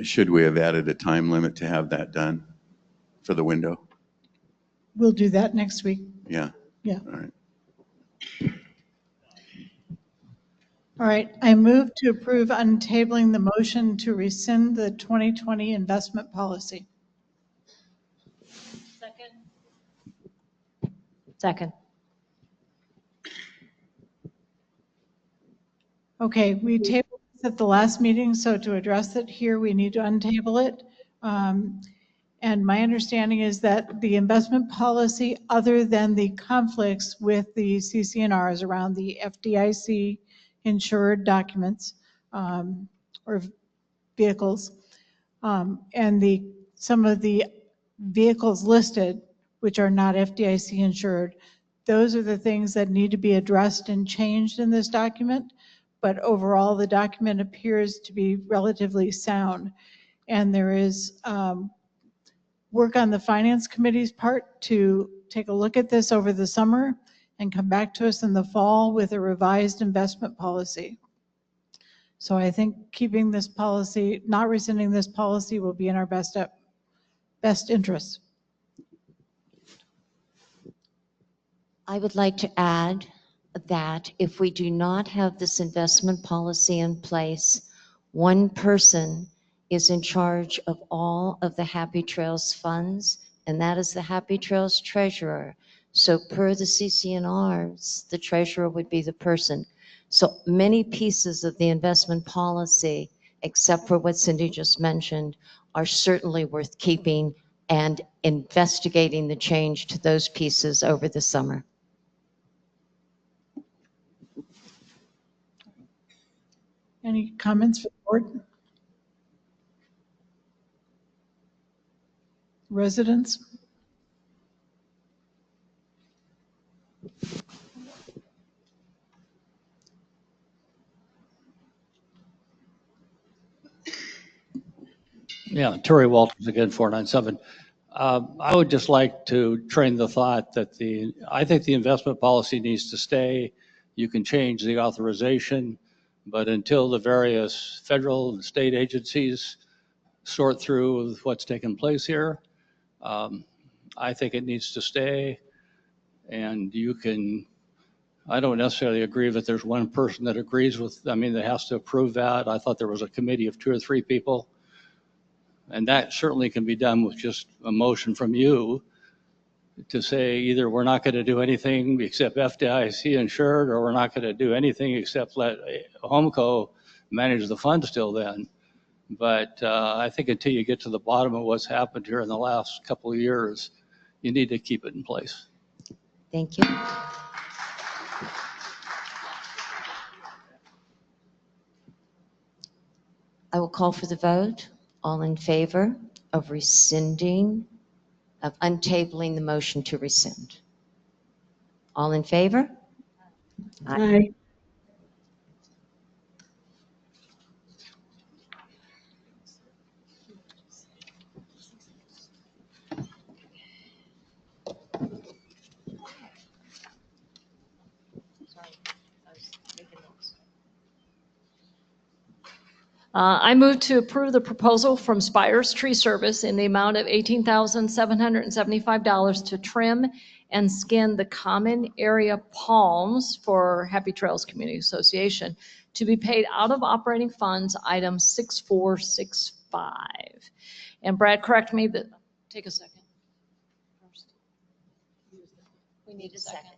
Should we have added a time limit to have that done for the window? We'll do that next week. Yeah. Yeah. All right. All right, I move to approve untabling the motion to rescind the 2020 investment policy. Second. Okay, we tabled this at the last meeting, so to address it here, we need to untable it. And my understanding is that the investment policy, other than the conflicts with the CCNRs around the FDIC insured documents or vehicles, and some of the vehicles listed, which are not FDIC insured, those are the things that need to be addressed and changed in this document. But overall, the document appears to be relatively sound. And there is work on the Finance Committee's part to take a look at this over the summer and come back to us in the fall with a revised investment policy. So I think keeping this policy, not rescinding this policy, will be in our best interest. I would like to add that if we do not have this investment policy in place, one person is in charge of all of the Happy Trails funds, and that is the Happy Trails treasurer. So per the CCNRs, the treasurer would be the person. So many pieces of the investment policy, except for what Cindy just mentioned, are certainly worth keeping and investigating the change to those pieces over the summer. Any comments from the board? Residents? Yeah, Terry Walters again, 497. I would just like to train the thought that I think the investment policy needs to stay. You can change the authorization, but until the various federal and state agencies sort through what's taken place here, I think it needs to stay. And I don't necessarily agree that there's one person that agrees with, that has to approve that. I thought there was a committee of 2 or 3 people. And that certainly can be done with just a motion from you to say either we're not going to do anything except FDIC insured, or we're not going to do anything except let HomeCo manage the funds till then. But I think until you get to the bottom of what's happened here in the last couple of years, you need to keep it in place. Thank you. I will call for the vote. All in favor of rescinding, of untabling the motion to rescind? All in favor? Aye. I move to approve the proposal from Spires Tree Service in the amount of $18,775 to trim and skin the common area palms for Happy Trails Community Association to be paid out of operating funds, item 6465. And Brad, correct me that, take a second. First. We need a second.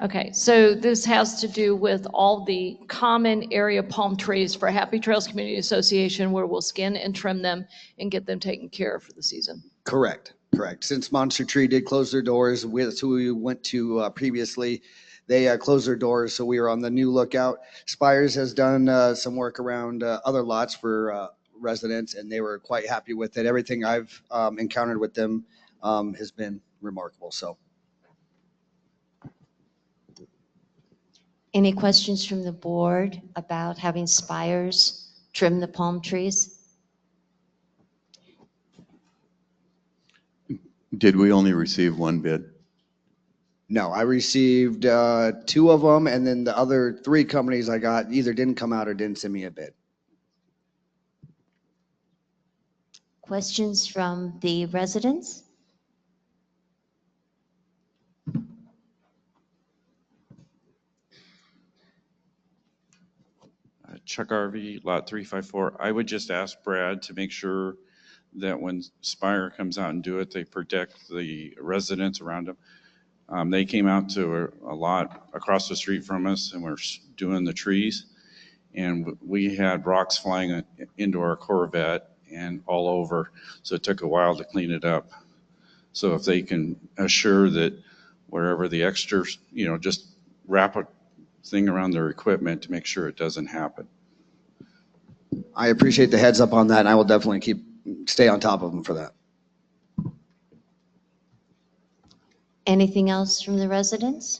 Okay, so this has to do with all the common area palm trees for Happy Trails Community Association, where we'll skin and trim them and get them taken care of for the season. Correct. Since Monster Tree did close their doors, that's who we went to previously. They closed their doors, so we were on the new lookout. Spires has done some work around other lots for residents, and they were quite happy with it. Everything I've encountered with them has been remarkable. So. Any questions from the board about having Spires trim the palm trees? Did we only receive one bid? No, I received 2 of them, and then the other 3 companies I got either didn't come out or didn't send me a bid. Questions from the residents? Chuck RV, Lot 354. I would just ask Brad to make sure that when Spire comes out and do it, they protect the residents around them. They came out to a lot across the street from us and were doing the trees. And we had rocks flying into our Corvette and all over. So it took a while to clean it up. So if they can assure that wherever the extras, just wrap a thing around their equipment to make sure it doesn't happen. I appreciate the heads up on that, and I will definitely stay on top of them for that. Anything else from the residents?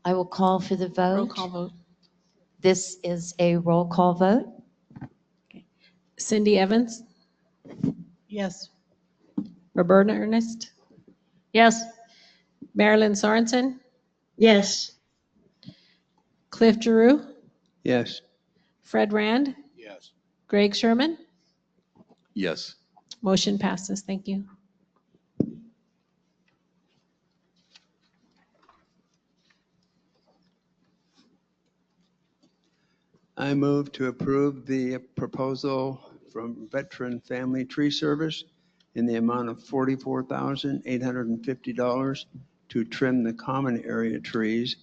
I will call for the vote. Roll call vote. This is a roll call vote. Cindy Evans, Yes. Roberta Ernest, Yes. Marilyn Sorensen, Yes. Cliff Giroux, Yes. Fred Rand, Yes. Greg Sherman. Yes. Motion passes. Thank you. I move to approve the proposal from Veteran Family Tree Service in the amount of $44,850 to trim the common area trees,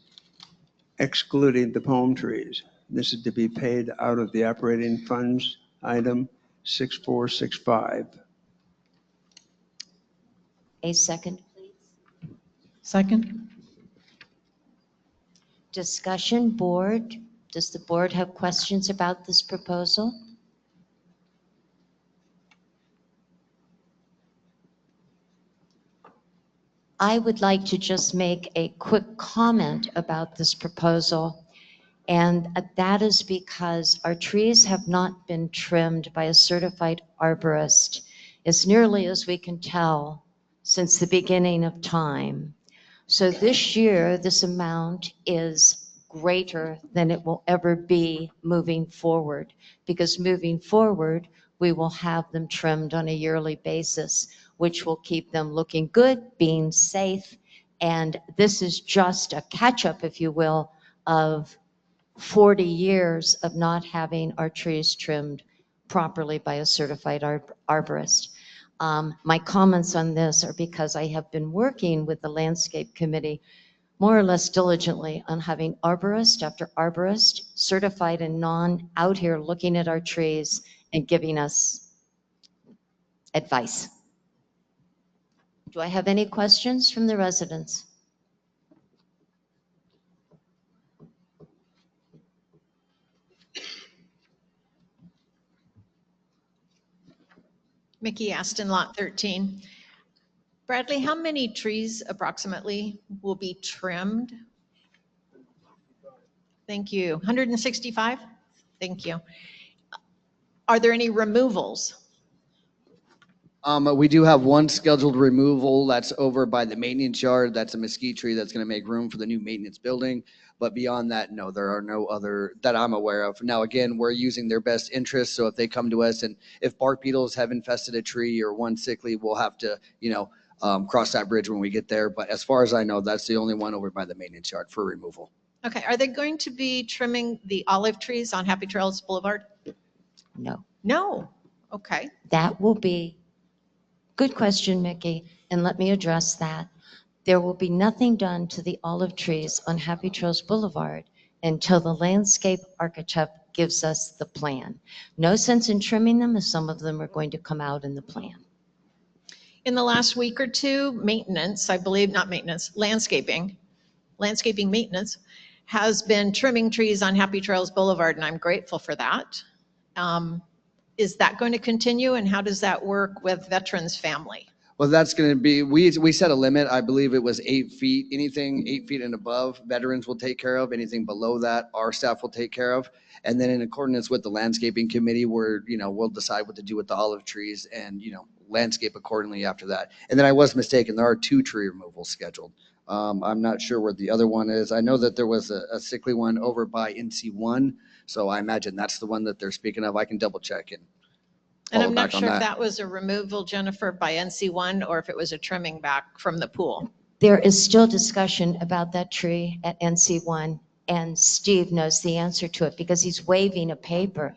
excluding the palm trees. This is to be paid out of the operating funds item 6465. A second, please. Second? Discussion, board. Does the board have questions about this proposal? I would like to just make a quick comment about this proposal, and that is because our trees have not been trimmed by a certified arborist, as nearly as we can tell, since the beginning of time. So this year, this amount is greater than it will ever be moving forward, because moving forward, we will have them trimmed on a yearly basis, which will keep them looking good, being safe. And this is just a catch-up, if you will, of 40 years of not having our trees trimmed properly by a certified arborist. My comments on this are because I have been working with the landscape committee more or less diligently on having arborist after arborist certified and non out here looking at our trees and giving us advice. Do I have any questions from the residents? Mickey Aston, Lot 13. Bradley, how many trees approximately will be trimmed? Thank you. 165? Thank you. Are there any removals? We do have one scheduled removal that's over by the maintenance yard. That's a mesquite tree that's going to make room for the new maintenance building. But beyond that, no, there are no other that I'm aware of. Now, again, we're using their best interest. So if they come to us and if bark beetles have infested a tree or one sickly, we'll have to, cross that bridge when we get there. But as far as I know, that's the only one over by the maintenance yard for removal. Okay, are they going to be trimming the olive trees on Happy Trails Boulevard? No. No, okay. That will be, good question, Mickey, and let me address that. There will be nothing done to the olive trees on Happy Trails Boulevard until the landscape architect gives us the plan. No sense in trimming them, as some of them are going to come out in the plan. In the last week or two, maintenance, I believe, not maintenance, landscaping maintenance has been trimming trees on Happy Trails Boulevard, and I'm grateful for that. Is that going to continue, and how does that work with Veterans Family? Well, that's going to be, we set a limit. I believe it was 8 feet. Anything 8 feet and above, veterans will take care of. Anything below that, our staff will take care of. And then in accordance with the landscaping committee, we'll decide what to do with the olive trees and, landscape accordingly after that. And then I was mistaken. There are 2 tree removals scheduled. I'm not sure where the other one is. I know that there was a sickly one over by NC1. So I imagine that's the one that they're speaking of. I can double check it. And I'm not sure if that was a removal, Jennifer, by NC1 or if it was a trimming back from the pool. There is still discussion about that tree at NC1, and Steve knows the answer to it because he's waving a paper.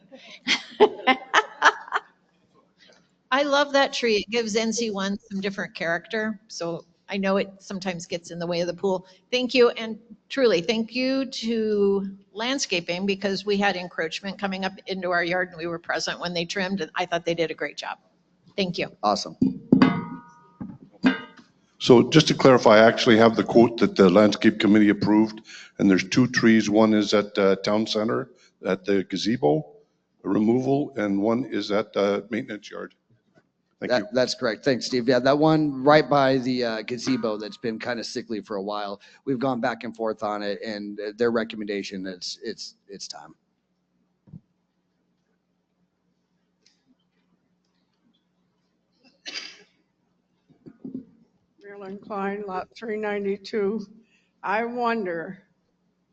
I love that tree. It gives NC1 some different character. So I know it sometimes gets in the way of the pool. Thank you. And truly, thank you to landscaping because we had encroachment coming up into our yard and we were present when they trimmed and I thought they did a great job. Thank you. Awesome. So just to clarify, I actually have the quote that the landscape committee approved, and there's 2 trees. One is at town center at the gazebo removal, and one is at the maintenance yard. Thank you. That's correct. Thanks, Steve. Yeah, that one right by the gazebo that's been kind of sickly for a while. We've gone back and forth on it, and their recommendation is it's time. Marilyn Klein, lot 392. I wonder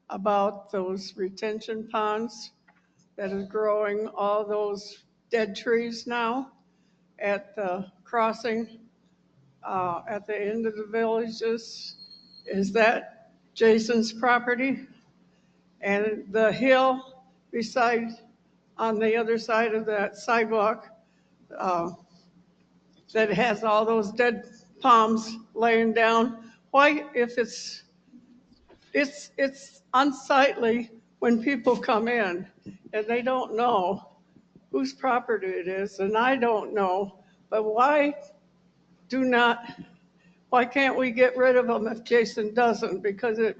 about those retention ponds that is growing all those dead trees now at the crossing at the end of the villages. Is that Jason's property? And the hill beside, on the other side of that sidewalk, that has all those dead palms laying down. Why, if it's unsightly when people come in and they don't know whose property it is, and I don't know, but why can't we get rid of them if Jason doesn't? Because it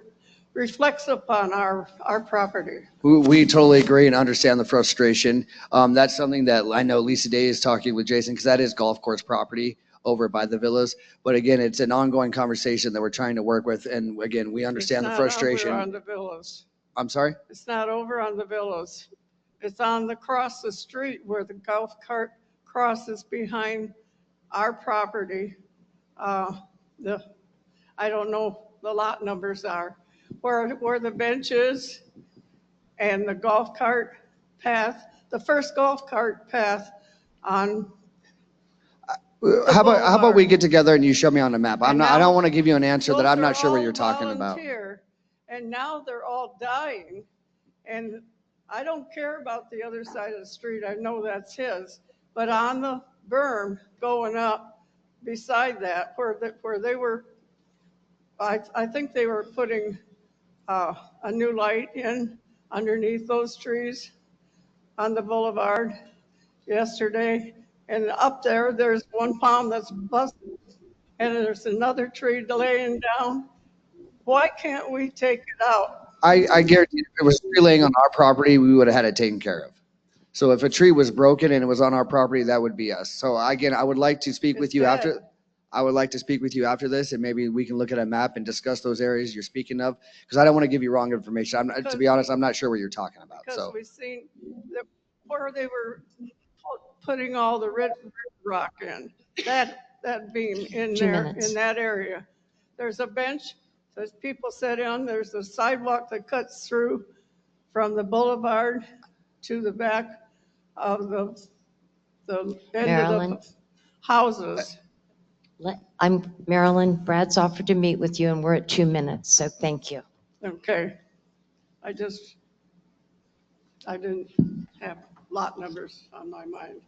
reflects upon our property. We totally agree and understand the frustration. That's something that I know Lisa Day is talking with Jason, because that is golf course property over by the villas. But again, it's an ongoing conversation that we're trying to work with. And again, we understand the frustration. It's not over on the villas. I'm sorry? It's not over on the villas. It's on across the street where the golf cart crosses behind our property. I don't know the lot numbers are. Where the bench is and the golf cart path, the first golf cart path on. How about we get together and you show me on the map? I don't want to give you an answer that I'm not sure what you're talking about. And now they're all dying. And I don't care about the other side of the street. I know that's his. But on the berm going up beside that, where they were, I think they were putting a new light in underneath those trees on the boulevard yesterday. And up there, there's one palm that's busted and there's another tree laying down. Why can't we take it out? I guarantee if it was tree laying on our property, we would have had it taken care of. So if a tree was broken and it was on our property, that would be us. So again, I would like to speak with you after. I would like to speak with you after this, and maybe we can look at a map and discuss those areas you're speaking of, because I don't want to give you wrong information. To be honest, I'm not sure what you're talking about. Because we've seen where they were putting all the red rock in, that beam in there, in that area. There's a bench, there's people sit on, there's a sidewalk that cuts through from the boulevard to the back of the end of the houses. I'm Marilyn. Brad's offered to meet with you and we're at 2 minutes, so thank you. Okay. I didn't have lot numbers on my mind.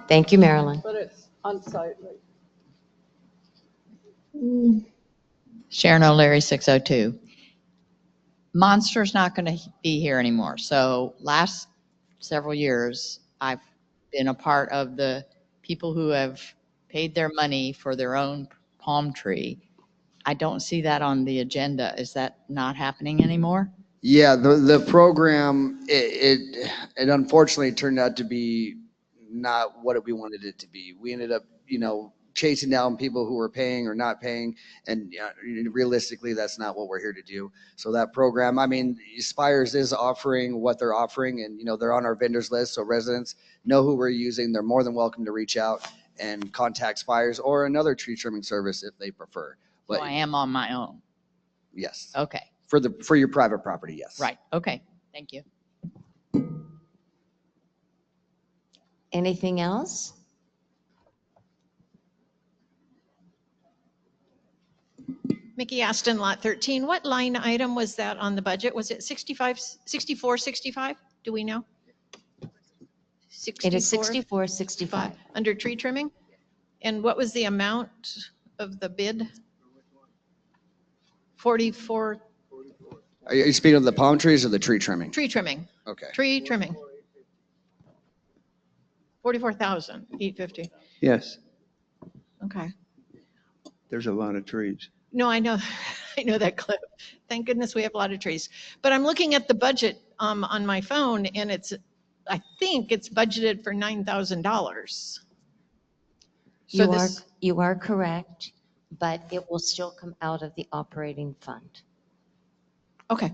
Thank you, Marilyn. But it's unsightly. Sharon O'Leary, 602. Monster's not going to be here anymore. So last several years, I've been a part of the people who have paid their money for their own palm tree. I don't see that on the agenda. Is that not happening anymore? Yeah, the program, it unfortunately turned out to be not what we wanted it to be. We ended up, chasing down people who were paying or not paying, and realistically, that's not what we're here to do. So that program, Spires is offering what they're offering, and they're on our vendors list, so residents know who we're using. They're more than welcome to reach out and contact Spires or another tree trimming service if they prefer. But so I am on my own. Yes. Okay. For your private property, yes. Right. Okay. Thank you. Anything else? Mickey Aston, Lot 13. What line item was that on the budget? Was it 6465? Do we know? It is 6465. Under tree trimming? And what was the amount of the bid? 44, Are you speaking of the palm trees or the tree trimming? tree trimming, Okay. tree trimming. 44,850. Yes, Okay. there's a lot of trees. No, I know, I know that clip. Thank goodness we have a lot of trees. But I'm looking at the budget on my phone and I think it's budgeted for $9,000. So You are correct, but it will still come out of the operating fund. Okay.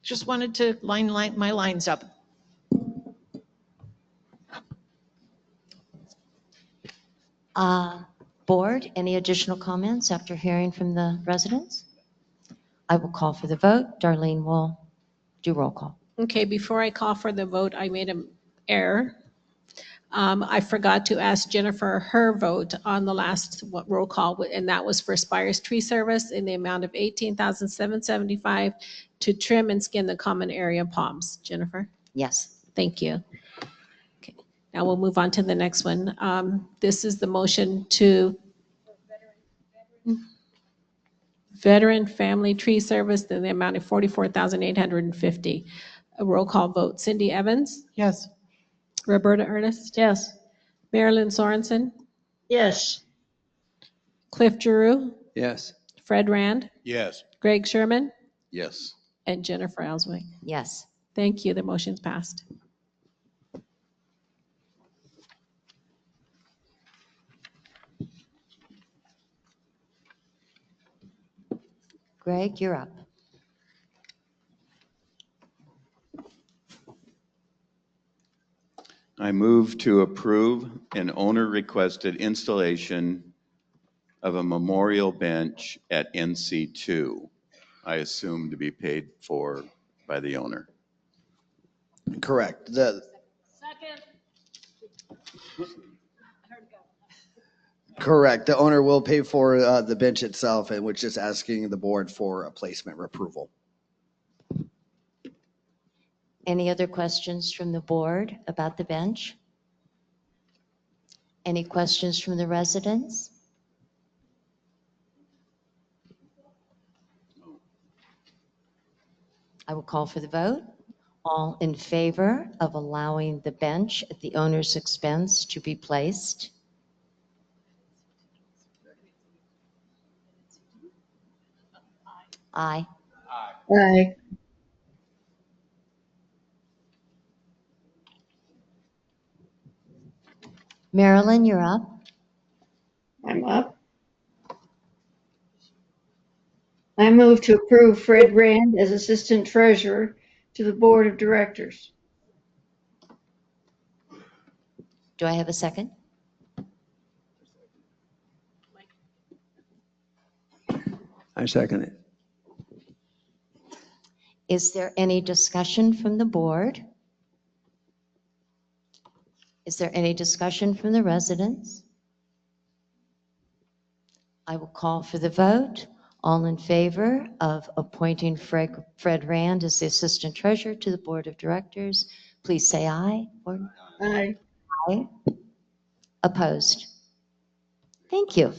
Just wanted to line my lines up. Board, any additional comments after hearing from the residents? I will call for the vote. Darlene will do roll call. Okay, before I call for the vote, I made an error. I forgot to ask Jennifer her vote on the last roll call, and that was for Spire's Tree Service in the amount of $18,775 to trim and skin the common area palms. Jennifer? Yes. Thank you. Okay, now we'll move on to the next one. This is the motion to Veteran Family Tree Service in the amount of $44,850. A roll call vote. Cindy Evans? Yes. Roberta Ernest? Yes. Marilyn Sorensen? Yes. Cliff Giroux? Yes. Fred Rand? Yes. Greg Sherman? Yes. And Jennifer Elswick. Yes. Thank you. The motion's passed. Greg, you're up. I move to approve an owner-requested installation of a memorial bench at NC2, I assume to be paid for by the owner. Correct. Correct. The owner will pay for the bench itself, and we're just asking the board for a placement approval. Any other questions from the board about the bench? Any questions from the residents? I will call for the vote. All in favor of allowing the bench at the owner's expense to be placed? Aye. Aye. Marilyn, you're up. I'm up. I move to approve Fred Rand as Assistant Treasurer to the Board of Directors. Do I have a second? I second it. Is there any discussion from the board? Is there any discussion from the residents? I will call for the vote. All in favor of appointing Fred Rand as the Assistant Treasurer to the Board of Directors, please say aye. Aye. Aye. Opposed? Thank you.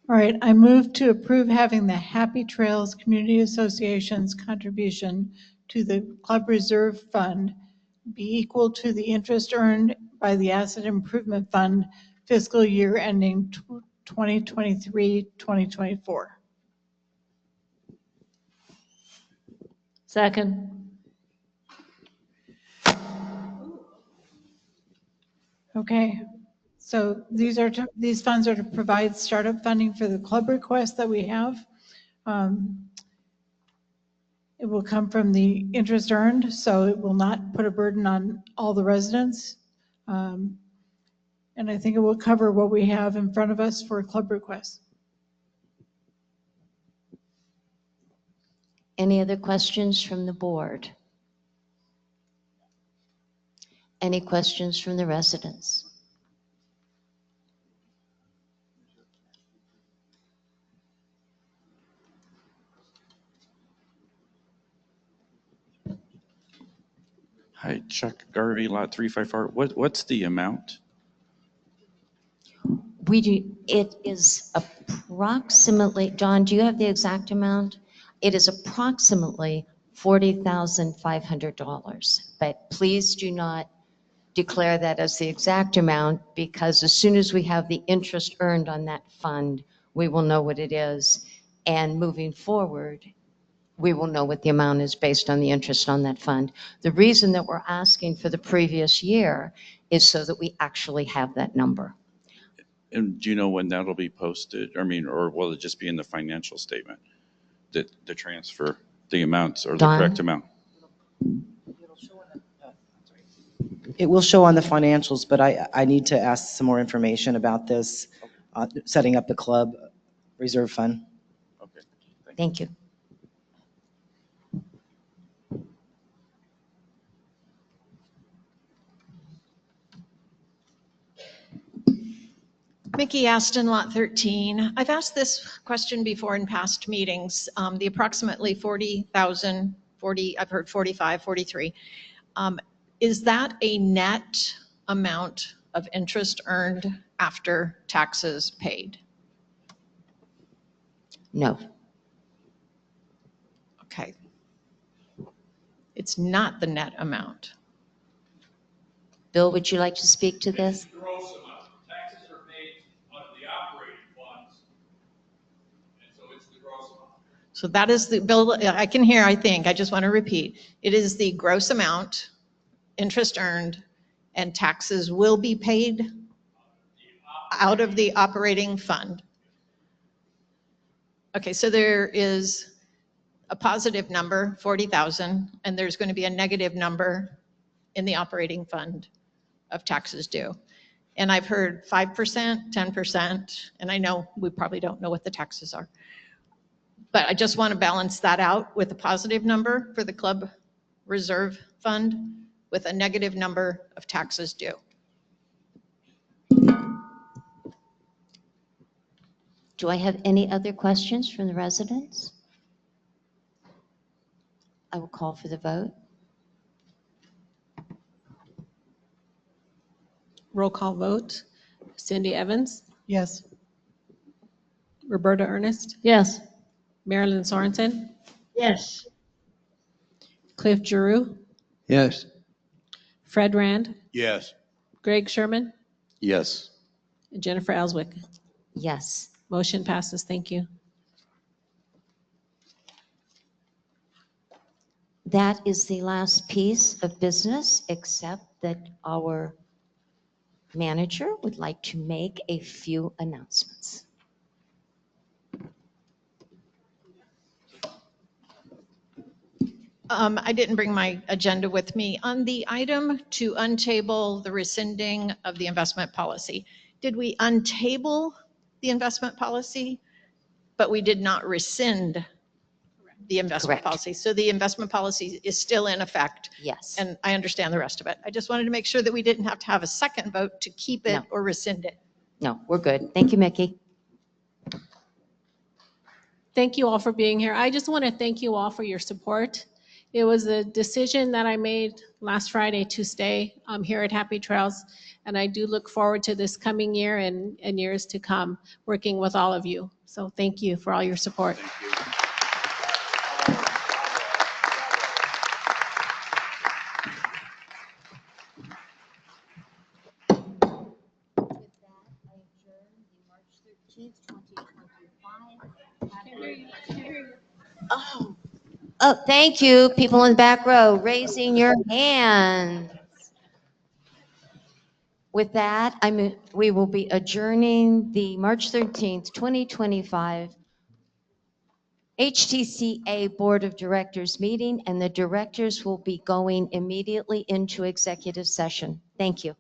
All right, I move to approve having the Happy Trails Community Association's contribution to the Club Reserve Fund be equal to the interest earned by the Asset Improvement Fund fiscal year ending 2023-2024. Second. Okay, so these funds are to provide startup funding for the club requests that we have. It will come from the interest earned, so it will not put a burden on all the residents. And I think it will cover what we have in front of us for club requests. Any other questions from the board? Any questions from the residents? Hi, Chuck Garvey, lot 354. What's the amount? It is approximately, John, do you have the exact amount? It is approximately $40,500, but please do not declare that as the exact amount, because as soon as we have the interest earned on that fund, we will know what it is. And moving forward, we will know what the amount is based on the interest on that fund. The reason that we're asking for the previous year is so that we actually have that number. And do you know when that'll be posted? I mean, or will it just be in the financial statement? The transfer, the amounts or the Don? correct amount? It will show on the financials, but I need to ask some more information about this, setting up the club reserve fund. Okay. Thank you. Mickey Aston, Lot 13. I've asked this question before in past meetings. The approximately 40,000, I've heard 45, 43. Is that a net amount of interest earned after taxes paid? No. Okay. It's not the net amount. Bill, would you like to speak to this? Gross amount. Taxes are paid out of the operating funds, and so it's the gross amount. So that is the bill, I can hear, I think, I just want to repeat. It is the gross amount, interest earned, and taxes will be paid out of the operating fund. Okay, so there is a positive number, 40,000, and there's going to be a negative number in the operating fund of taxes due. And I've heard 5%, 10%, and I know we probably don't know what the taxes are. But I just want to balance that out with a positive number for the club reserve fund with a negative number of taxes due. Do I have any other questions from the residents? I will call for the vote. Roll call vote. Cindy Evans, Yes. Roberta Ernest, Yes. Marilyn Sorensen, Yes. Cliff Giroux, Yes. Fred Rand, Yes. Greg Sherman, Yes. and Jennifer Ellswick. Yes. Motion passes. Thank you. That is the last piece of business, except that our manager would like to make a few announcements. I didn't bring my agenda with me. On the item to untable the rescinding of the investment policy, did we untable the investment policy, but we did not rescind the investment Correct. policy? So the investment policy is still in effect. Yes. And I understand the rest of it. I just wanted to make sure that we didn't have to have a second vote to keep it No. or rescind it. No, we're good. Thank you, Mickey. Thank you all for being here. I just want to thank you all for your support. It was a decision that I made last Friday to stay here at Happy Trails, and I do look forward to this coming year and years to come, working with all of you. So thank you for all your support. Oh, thank you, people in the back row, raising your hands. With that, we will be adjourning the March 13th, 2025 HTCA Board of Directors meeting, and the directors will be going immediately into executive session. Thank you.